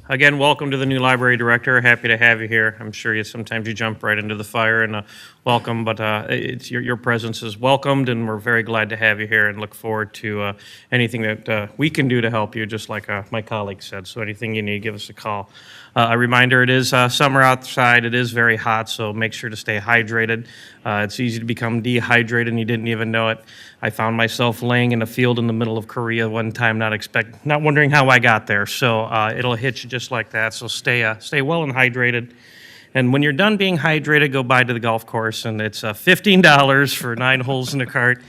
Again, welcome to the new library director. Happy to have you here. I'm sure sometimes you jump right into the fire, and welcome, but it's your presence is welcomed, and we're very glad to have you here and look forward to anything that we can do to help you, just like my colleague said. So anything you need, give us a call. A reminder, it is summer outside. It is very hot, so make sure to stay hydrated. It's easy to become dehydrated and you didn't even know it. I found myself laying in a field in the middle of Korea one time, not wondering how I got there. So it'll hit you just like that. So stay well and hydrated. And when you're done being hydrated, go by to the golf course, and it's $15 for 9 holes in a cart.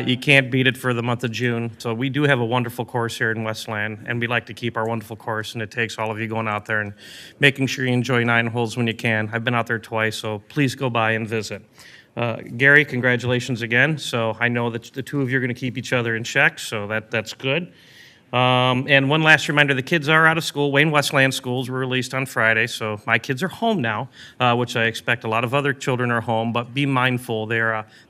You can't beat it for the month of June. So we do have a wonderful course here in Westland, and we like to keep our wonderful course, and it takes all of you going out there and making sure you enjoy 9 holes when you can. I've been out there twice, so please go by and visit. Gary, congratulations again. So I know that the two of you are going to keep each other in check, so that's good. And one last reminder, the kids are out of school. Wayne Westland schools were released on Friday, so my kids are home now, which I expect a lot of other children are home, but be mindful. They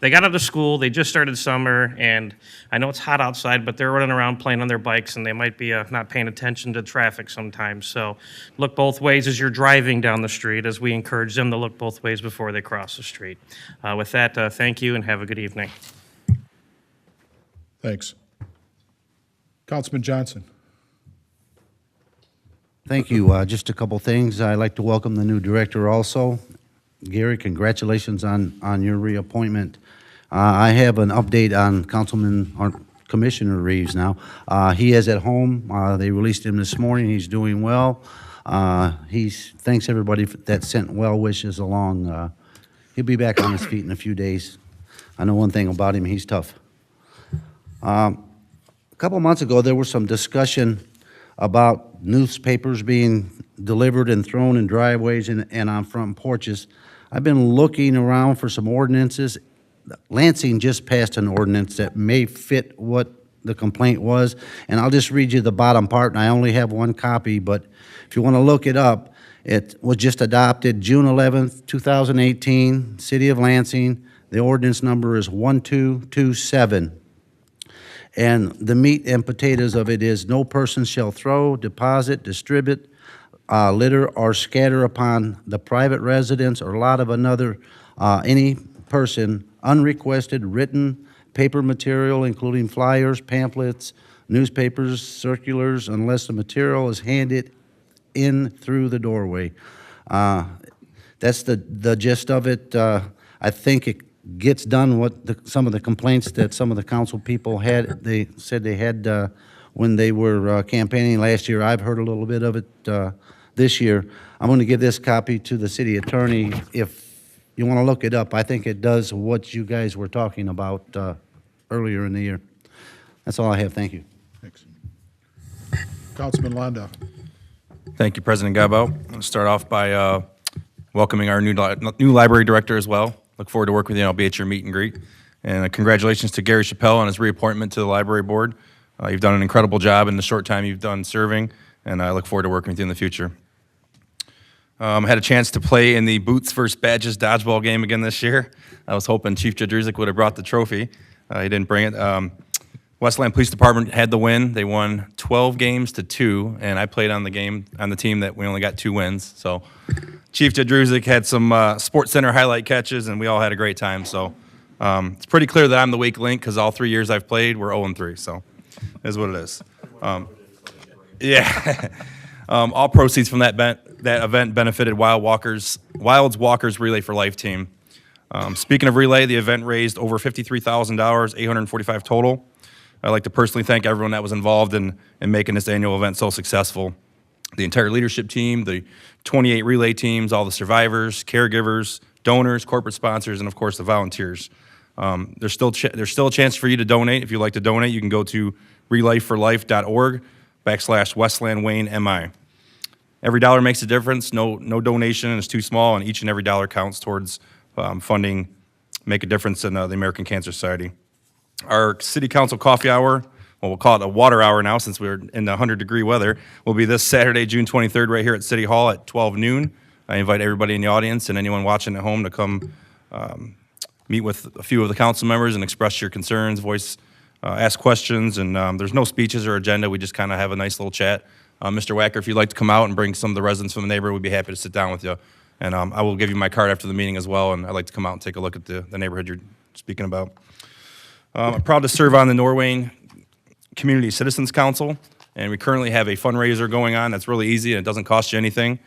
got out of school, they just started summer, and I know it's hot outside, but they're running around playing on their bikes, and they might be not paying attention to traffic sometimes. So look both ways as you're driving down the street, as we encourage them to look both ways before they cross the street. With that, thank you, and have a good evening. Thanks. Councilman Johnson. Thank you. Just a couple things. I'd like to welcome the new director also. Gary, congratulations on your reappointment. I have an update on Commissioner Reeves now. He is at home. They released him this morning. He's doing well. Thanks everybody that sent well wishes along. He'll be back on his feet in a few days. I know one thing about him, he's tough. A couple months ago, there was some discussion about newspapers being delivered and thrown in driveways and on front porches. I've been looking around for some ordinances. Lansing just passed an ordinance that may fit what the complaint was, and I'll just read you the bottom part, and I only have one copy, but if you want to look it up, it was just adopted June 11th, 2018, City of Lansing. The ordinance number is 1227. And the meat and potatoes of it is, no person shall throw, deposit, distribute, litter, or scatter upon the private residence or lot of another, any person, unrequested written paper material, including flyers, pamphlets, newspapers, circulars, unless the material is handed in through the doorway. That's the gist of it. I think it gets done what some of the complaints that some of the council people had, they said they had when they were campaigning last year. I've heard a little bit of it this year. I'm going to give this copy to the city attorney. If you want to look it up, I think it does what you guys were talking about earlier in the year. That's all I have. Thank you. Thanks. Councilman Landau. Thank you, President Gabo. I'm going to start off by welcoming our new library director as well. Look forward to working with you. I'll be at your meet and greet. And congratulations to Gary Chappelle on his reappointment to the library board. You've done an incredible job in the short time you've done serving, and I look forward to working with you in the future. I had a chance to play in the Boots vs. Badges dodgeball game again this year. I was hoping Chief Jadrusik would have brought the trophy. He didn't bring it. Westland Police Department had the win. They won 12 games to 2, and I played on the team that we only got 2 wins. So Chief Jadrusik had some Sports Center highlight catches, and we all had a great time. So it's pretty clear that I'm the weak link because all 3 years I've played, we're 0-3. So it is what it is. Yeah. All proceeds from that event benefited Wild's Walkers Relay for Life team. Speaking of relay, the event raised over $53,000, $845 total. I'd like to personally thank everyone that was involved in making this annual event so successful. The entire leadership team, the 28 relay teams, all the survivors, caregivers, donors, corporate sponsors, and of course the volunteers. There's still a chance for you to donate. If you'd like to donate, you can go to relayforlife.org/Westland Wayne MI. Every dollar makes a difference. No donation is too small, and each and every dollar counts towards funding Make a Difference in the American Cancer Society. Our city council coffee hour, well, we'll call it a water hour now since we're in the 100-degree weather, will be this Saturday, June 23rd, right here at City Hall at 12 noon. I invite everybody in the audience and anyone watching at home to come meet with a few of the council members and express your concerns, ask questions, and there's no speeches or agenda. We just kind of have a nice little chat. Mr. Wacker, if you'd like to come out and bring some of the residents from the neighborhood, we'd be happy to sit down with you. And I will give you my card after the meeting as well, and I'd like to come out and take a look at the neighborhood you're speaking about. I'm proud to serve on the Norwayne Community Citizens Council, and we currently have a fundraiser going on that's really easy and it doesn't cost you anything.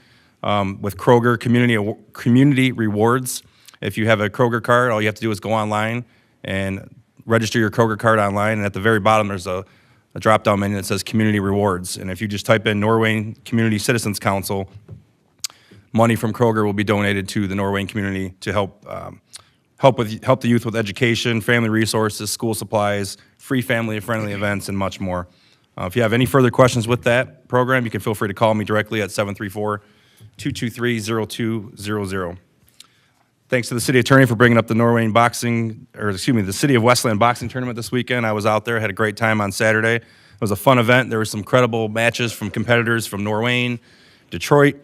With Kroger Community Rewards, if you have a Kroger card, all you have to do is go online and register your Kroger card online, and at the very bottom there's a drop-down menu that says Community Rewards, and if you just type in Norwayne Community Citizens Council, money from Kroger will be donated to the Norwayne community to help the youth with education, family resources, school supplies, free family-friendly events, and much more. If you have any further questions with that program, you can feel free to call me directly at 734-223-0200. Thanks to the city attorney for bringing up the the City of Westland boxing tournament this weekend. I was out there, had a great time on Saturday. It was a fun event. There were some credible matches from competitors from Norwayne, Detroit,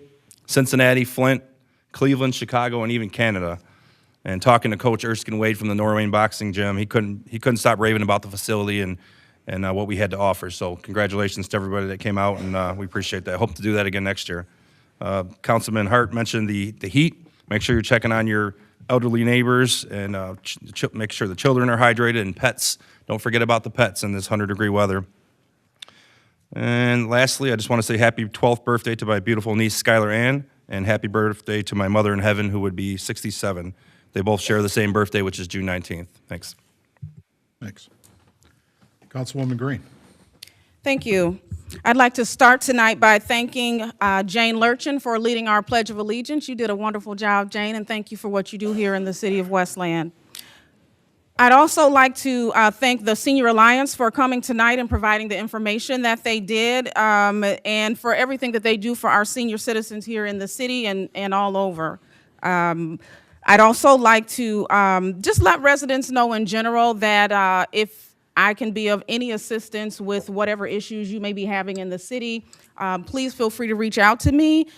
Cincinnati, Flint, Cleveland, Chicago, and even Canada. And talking to Coach Erskine Wade from the Norwayne boxing gym, he couldn't stop raving about the facility and what we had to offer. So congratulations to everybody that came out, and we appreciate that. Hope to do that again next year. Councilman Hart mentioned the heat. Make sure you're checking on your elderly neighbors and make sure the children are hydrated and pets. Don't forget about the pets in this 100-degree weather. And lastly, I just want to say happy 12th birthday to my beautiful niece, Skylar Ann, and happy birthday to my mother in heaven, who would be 67. They both share the same birthday, which is June 19th. Thanks. Thanks. Councilwoman Green. Thank you. I'd like to start tonight by thanking Jane Lurchin for leading our Pledge of Allegiance. You did a wonderful job, Jane, and thank you for what you do here in the city of Westland. I'd also like to thank the Senior Alliance for coming tonight and providing the information that they did, and for everything that they do for our senior citizens here in the city and all over. I'd also like to just let residents know in general that if I can be of any assistance with whatever issues you may be having in the city, please feel free to reach out to me.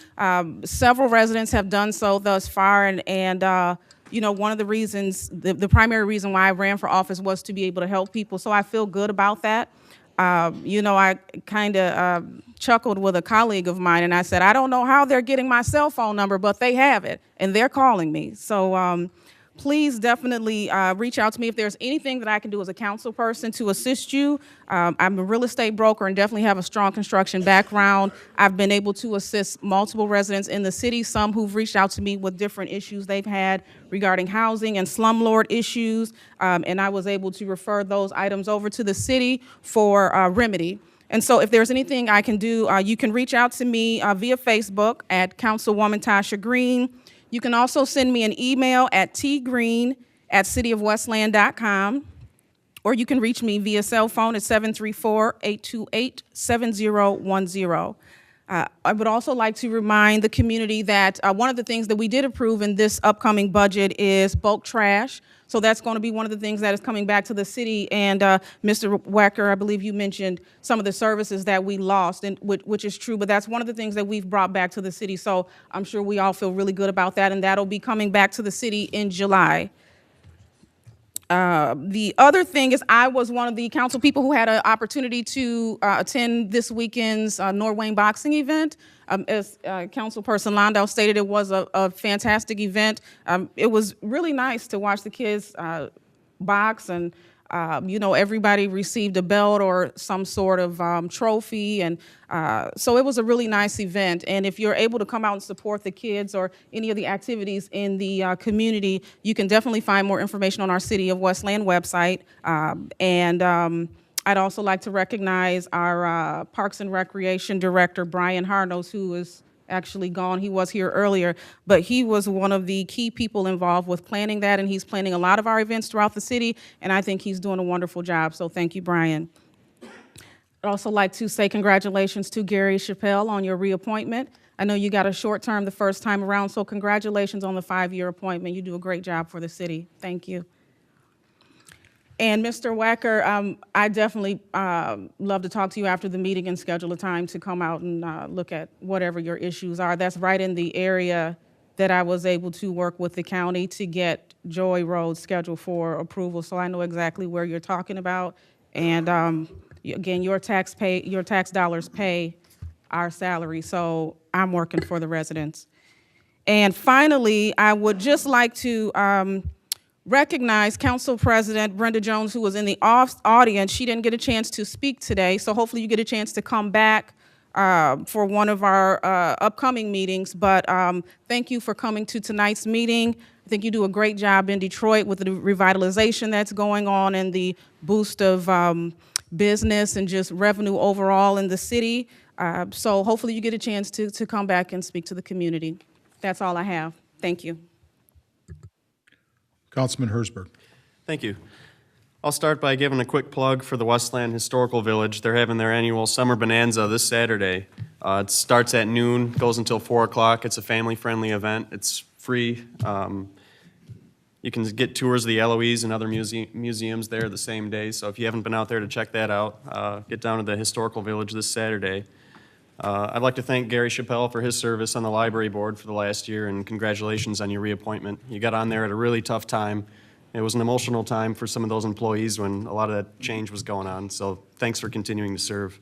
Several residents have done so thus far, and you know, one of the reasons, the primary reason why I ran for office was to be able to help people, so I feel good about that. You know, I kind of chuckled with a colleague of mine, and I said, I don't know how they're getting my cell phone number, but they have it, and they're calling me. So please definitely reach out to me if there's anything that I can do as a council person to assist you. I'm a real estate broker and definitely have a strong construction background. I've been able to assist multiple residents in the city, some who've reached out to me with different issues they've had regarding housing and slumlord issues, and I was able to refer those items over to the city for remedy. And so if there's anything I can do, you can reach out to me via Facebook at Councilwoman Tasha Green. You can also send me an email at tgreen@cityofwestland.com, or you can reach me via cell phone at 734-828-7010. I would also like to remind the community that one of the things that we did approve in this upcoming budget is bulk trash. So that's going to be one of the things that is coming back to the city. And Mr. Wacker, I believe you mentioned some of the services that we lost, and which is true, but that's one of the things that we've brought back to the city. So I'm sure we all feel really good about that, and that'll be coming back to the city in July. The other thing is I was one of the council people who had an opportunity to attend this weekend's Norwayne boxing event. As Councilperson Landau stated, it was a fantastic event. It was really nice to watch the kids box, and you know, everybody received a belt or some sort of trophy, and so it was a really nice event. And if you're able to come out and support the kids or any of the activities in the community, you can definitely find more information on our City of Westland website. I'd also like to recognize our Parks and Recreation Director, Brian Harnos, who is actually gone. He was here earlier, but he was one of the key people involved with planning that, and he's planning a lot of our events throughout the city, and I think he's doing a wonderful job, so thank you, Brian. I'd also like to say congratulations to Gary Chappelle on your reappointment. I know you got a short term the first time around, so congratulations on the 5-year appointment. You do a great job for the city. Thank you. And Mr. Wacker, I definitely love to talk to you after the meeting and schedule a time to come out and look at whatever your issues are. That's right in the area that I was able to work with the county to get Joy Road scheduled for approval, so I know exactly where you're talking about. And again, your tax dollars pay our salary, so I'm working for the residents. And finally, I would just like to recognize Council President Brenda Jones, who was in the audience. She didn't get a chance to speak today, so hopefully you get a chance to come back for one of our upcoming meetings. But thank you for coming to tonight's meeting. I think you do a great job in Detroit with the revitalization that's going on and the boost of business and just revenue overall in the city. So hopefully you get a chance to come back and speak to the community. That's all I have. Thank you. Councilman Hersberg. Thank you. I'll start by giving a quick plug for the Westland Historical Village. They're having their annual Summer Bonanza this Saturday. It starts at noon, goes until 4 o'clock. It's a family-friendly event. It's free. You can get tours of the Eloise and other museums there the same day. So if you haven't been out there to check that out, get down to the Historical Village this Saturday. I'd like to thank Gary Chappelle for his service on the library board for the last year, and congratulations on your reappointment. You got on there at a really tough time. It was an emotional time for some of those employees when a lot of that change was going on, so thanks for continuing to serve.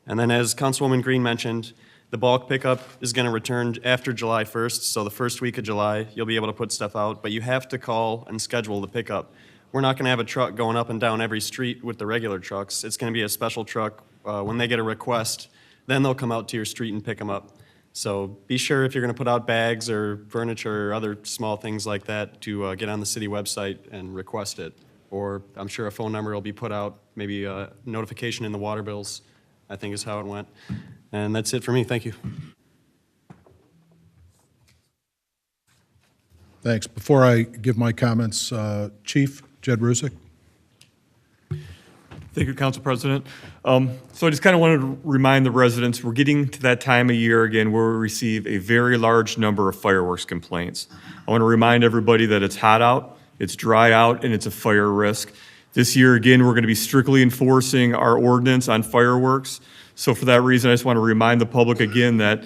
And then as Councilwoman Green mentioned, The bulk pickup is going to return after July 1st, so the first week of July, you'll be able to put stuff out, but you have to call and schedule the pickup. We're not going to have a truck going up and down every street with the regular trucks. It's going to be a special truck. When they get a request, then they'll come out to your street and pick them up. So be sure if you're going to put out bags or furniture or other small things like that to get on the city website and request it. Or I'm sure a phone number will be put out, maybe a notification in the water bills, I think is how it went. And that's it for me. Thank you. Thanks. Before I give my comments, Chief Jed Rusick. Thank you, Council President. So I just kind of wanted to remind the residents, we're getting to that time of year again where we receive a very large number of fireworks complaints. I want to remind everybody that it's hot out, it's dry out, and it's a fire risk. This year, again, we're going to be strictly enforcing our ordinance on fireworks. So for that reason, I just want to remind the public again that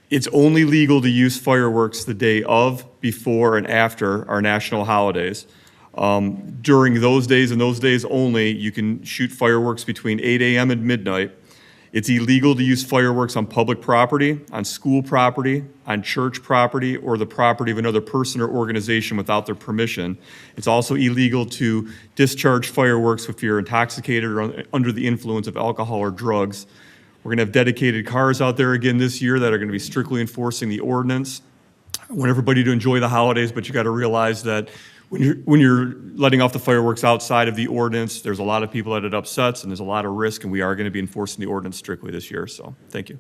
it's only legal to use fireworks the day of, before, and after our national holidays. During those days and those days only, you can shoot fireworks between 8 a.m. and midnight. It's illegal to use fireworks on public property, on school property, on church property, or the property of another person or organization without their permission. It's also illegal to discharge fireworks if you're intoxicated or under the influence of alcohol or drugs. We're going to have dedicated cars out there again this year that are going to be strictly enforcing the ordinance. I want everybody to enjoy the holidays, but you got to realize that when you're letting off the fireworks outside of the ordinance, there's a lot of people that it upsets, and there's a lot of risk, and we are going to be enforcing the ordinance strictly this year. So, thank you.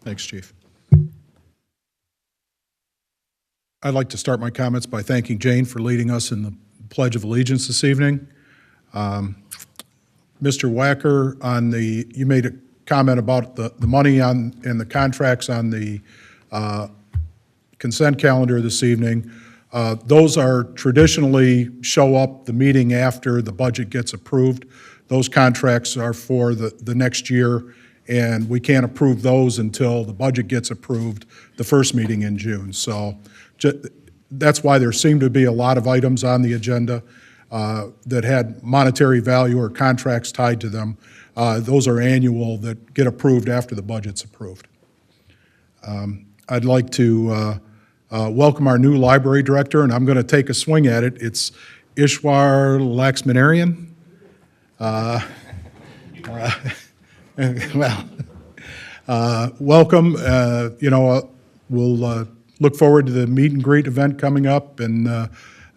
Thanks, Chief. I'd like to start my comments by thanking Jane for leading us in the Pledge of Allegiance this evening. Mr. Wacker, you made a comment about the money and the contracts on the consent calendar this evening. Those are traditionally show up the meeting after the budget gets approved. Those contracts are for the next year, and we can't approve those until the budget gets approved the first meeting in June. So that's why there seemed to be a lot of items on the agenda that had monetary value or contracts tied to them. Those are annual that get approved after the budget's approved. I'd like to welcome our new library director, and I'm going to take a swing at it. It's Ishwar Laxminarayan. Welcome. We'll look forward to the meet and greet event coming up, and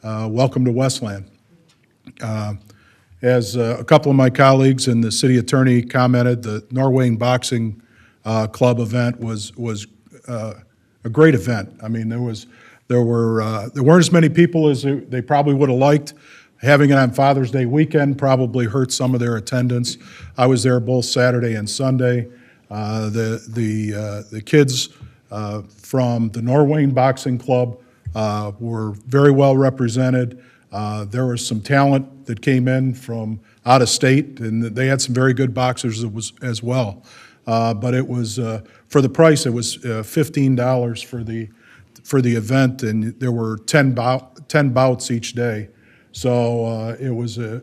welcome to Westland. As a couple of my colleagues and the city attorney commented, the Norwayne Boxing Club event was a great event. I mean, there weren't as many people as they probably would have liked. Having it on Father's Day weekend probably hurt some of their attendance. I was there both Saturday and Sunday. The kids from the Norwayne Boxing Club were very well represented. There was some talent that came in from out of state, and they had some very good boxers as well. But it was for the price. It was $15 for the event, and there were 10 bouts each day. So it was a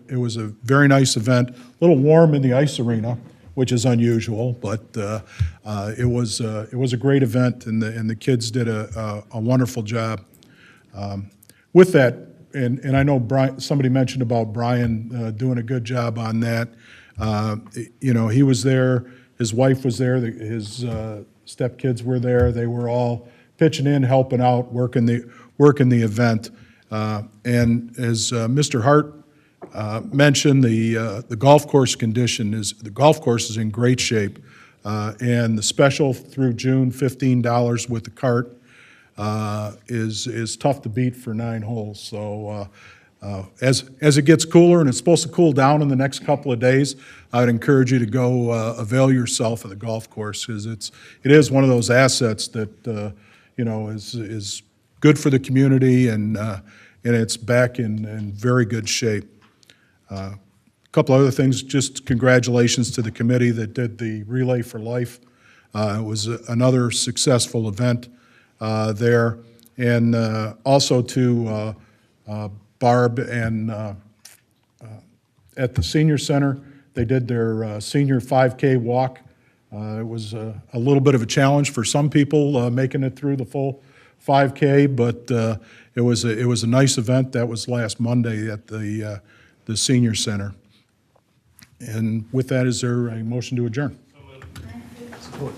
very nice event. A little warm in the ice arena, which is unusual, but it was a great event, and the kids did a wonderful job. With that, and I know somebody mentioned about Brian doing a good job on that. He was there. His wife was there. His stepkids were there. They were all pitching in, helping out, working the event. And as Mr. Hart mentioned, the golf course the golf course is in great shape. And the special through June, $15 with the cart, is tough to beat for 9 holes. So as it gets cooler, and it's supposed to cool down in the next couple of days, I'd encourage you to go avail yourself of the golf course, because it is one of those assets that is good for the community, and it's back in very good shape. A couple other things, just congratulations to the committee that did the Relay for Life. It was another successful event there, and also to Barb and at the Senior Center. They did their senior 5K walk It was a little bit of a challenge for some people making it through the full 5K, but it was a nice event. That was last Monday at the senior center. And with that, is there a motion to adjourn? Support.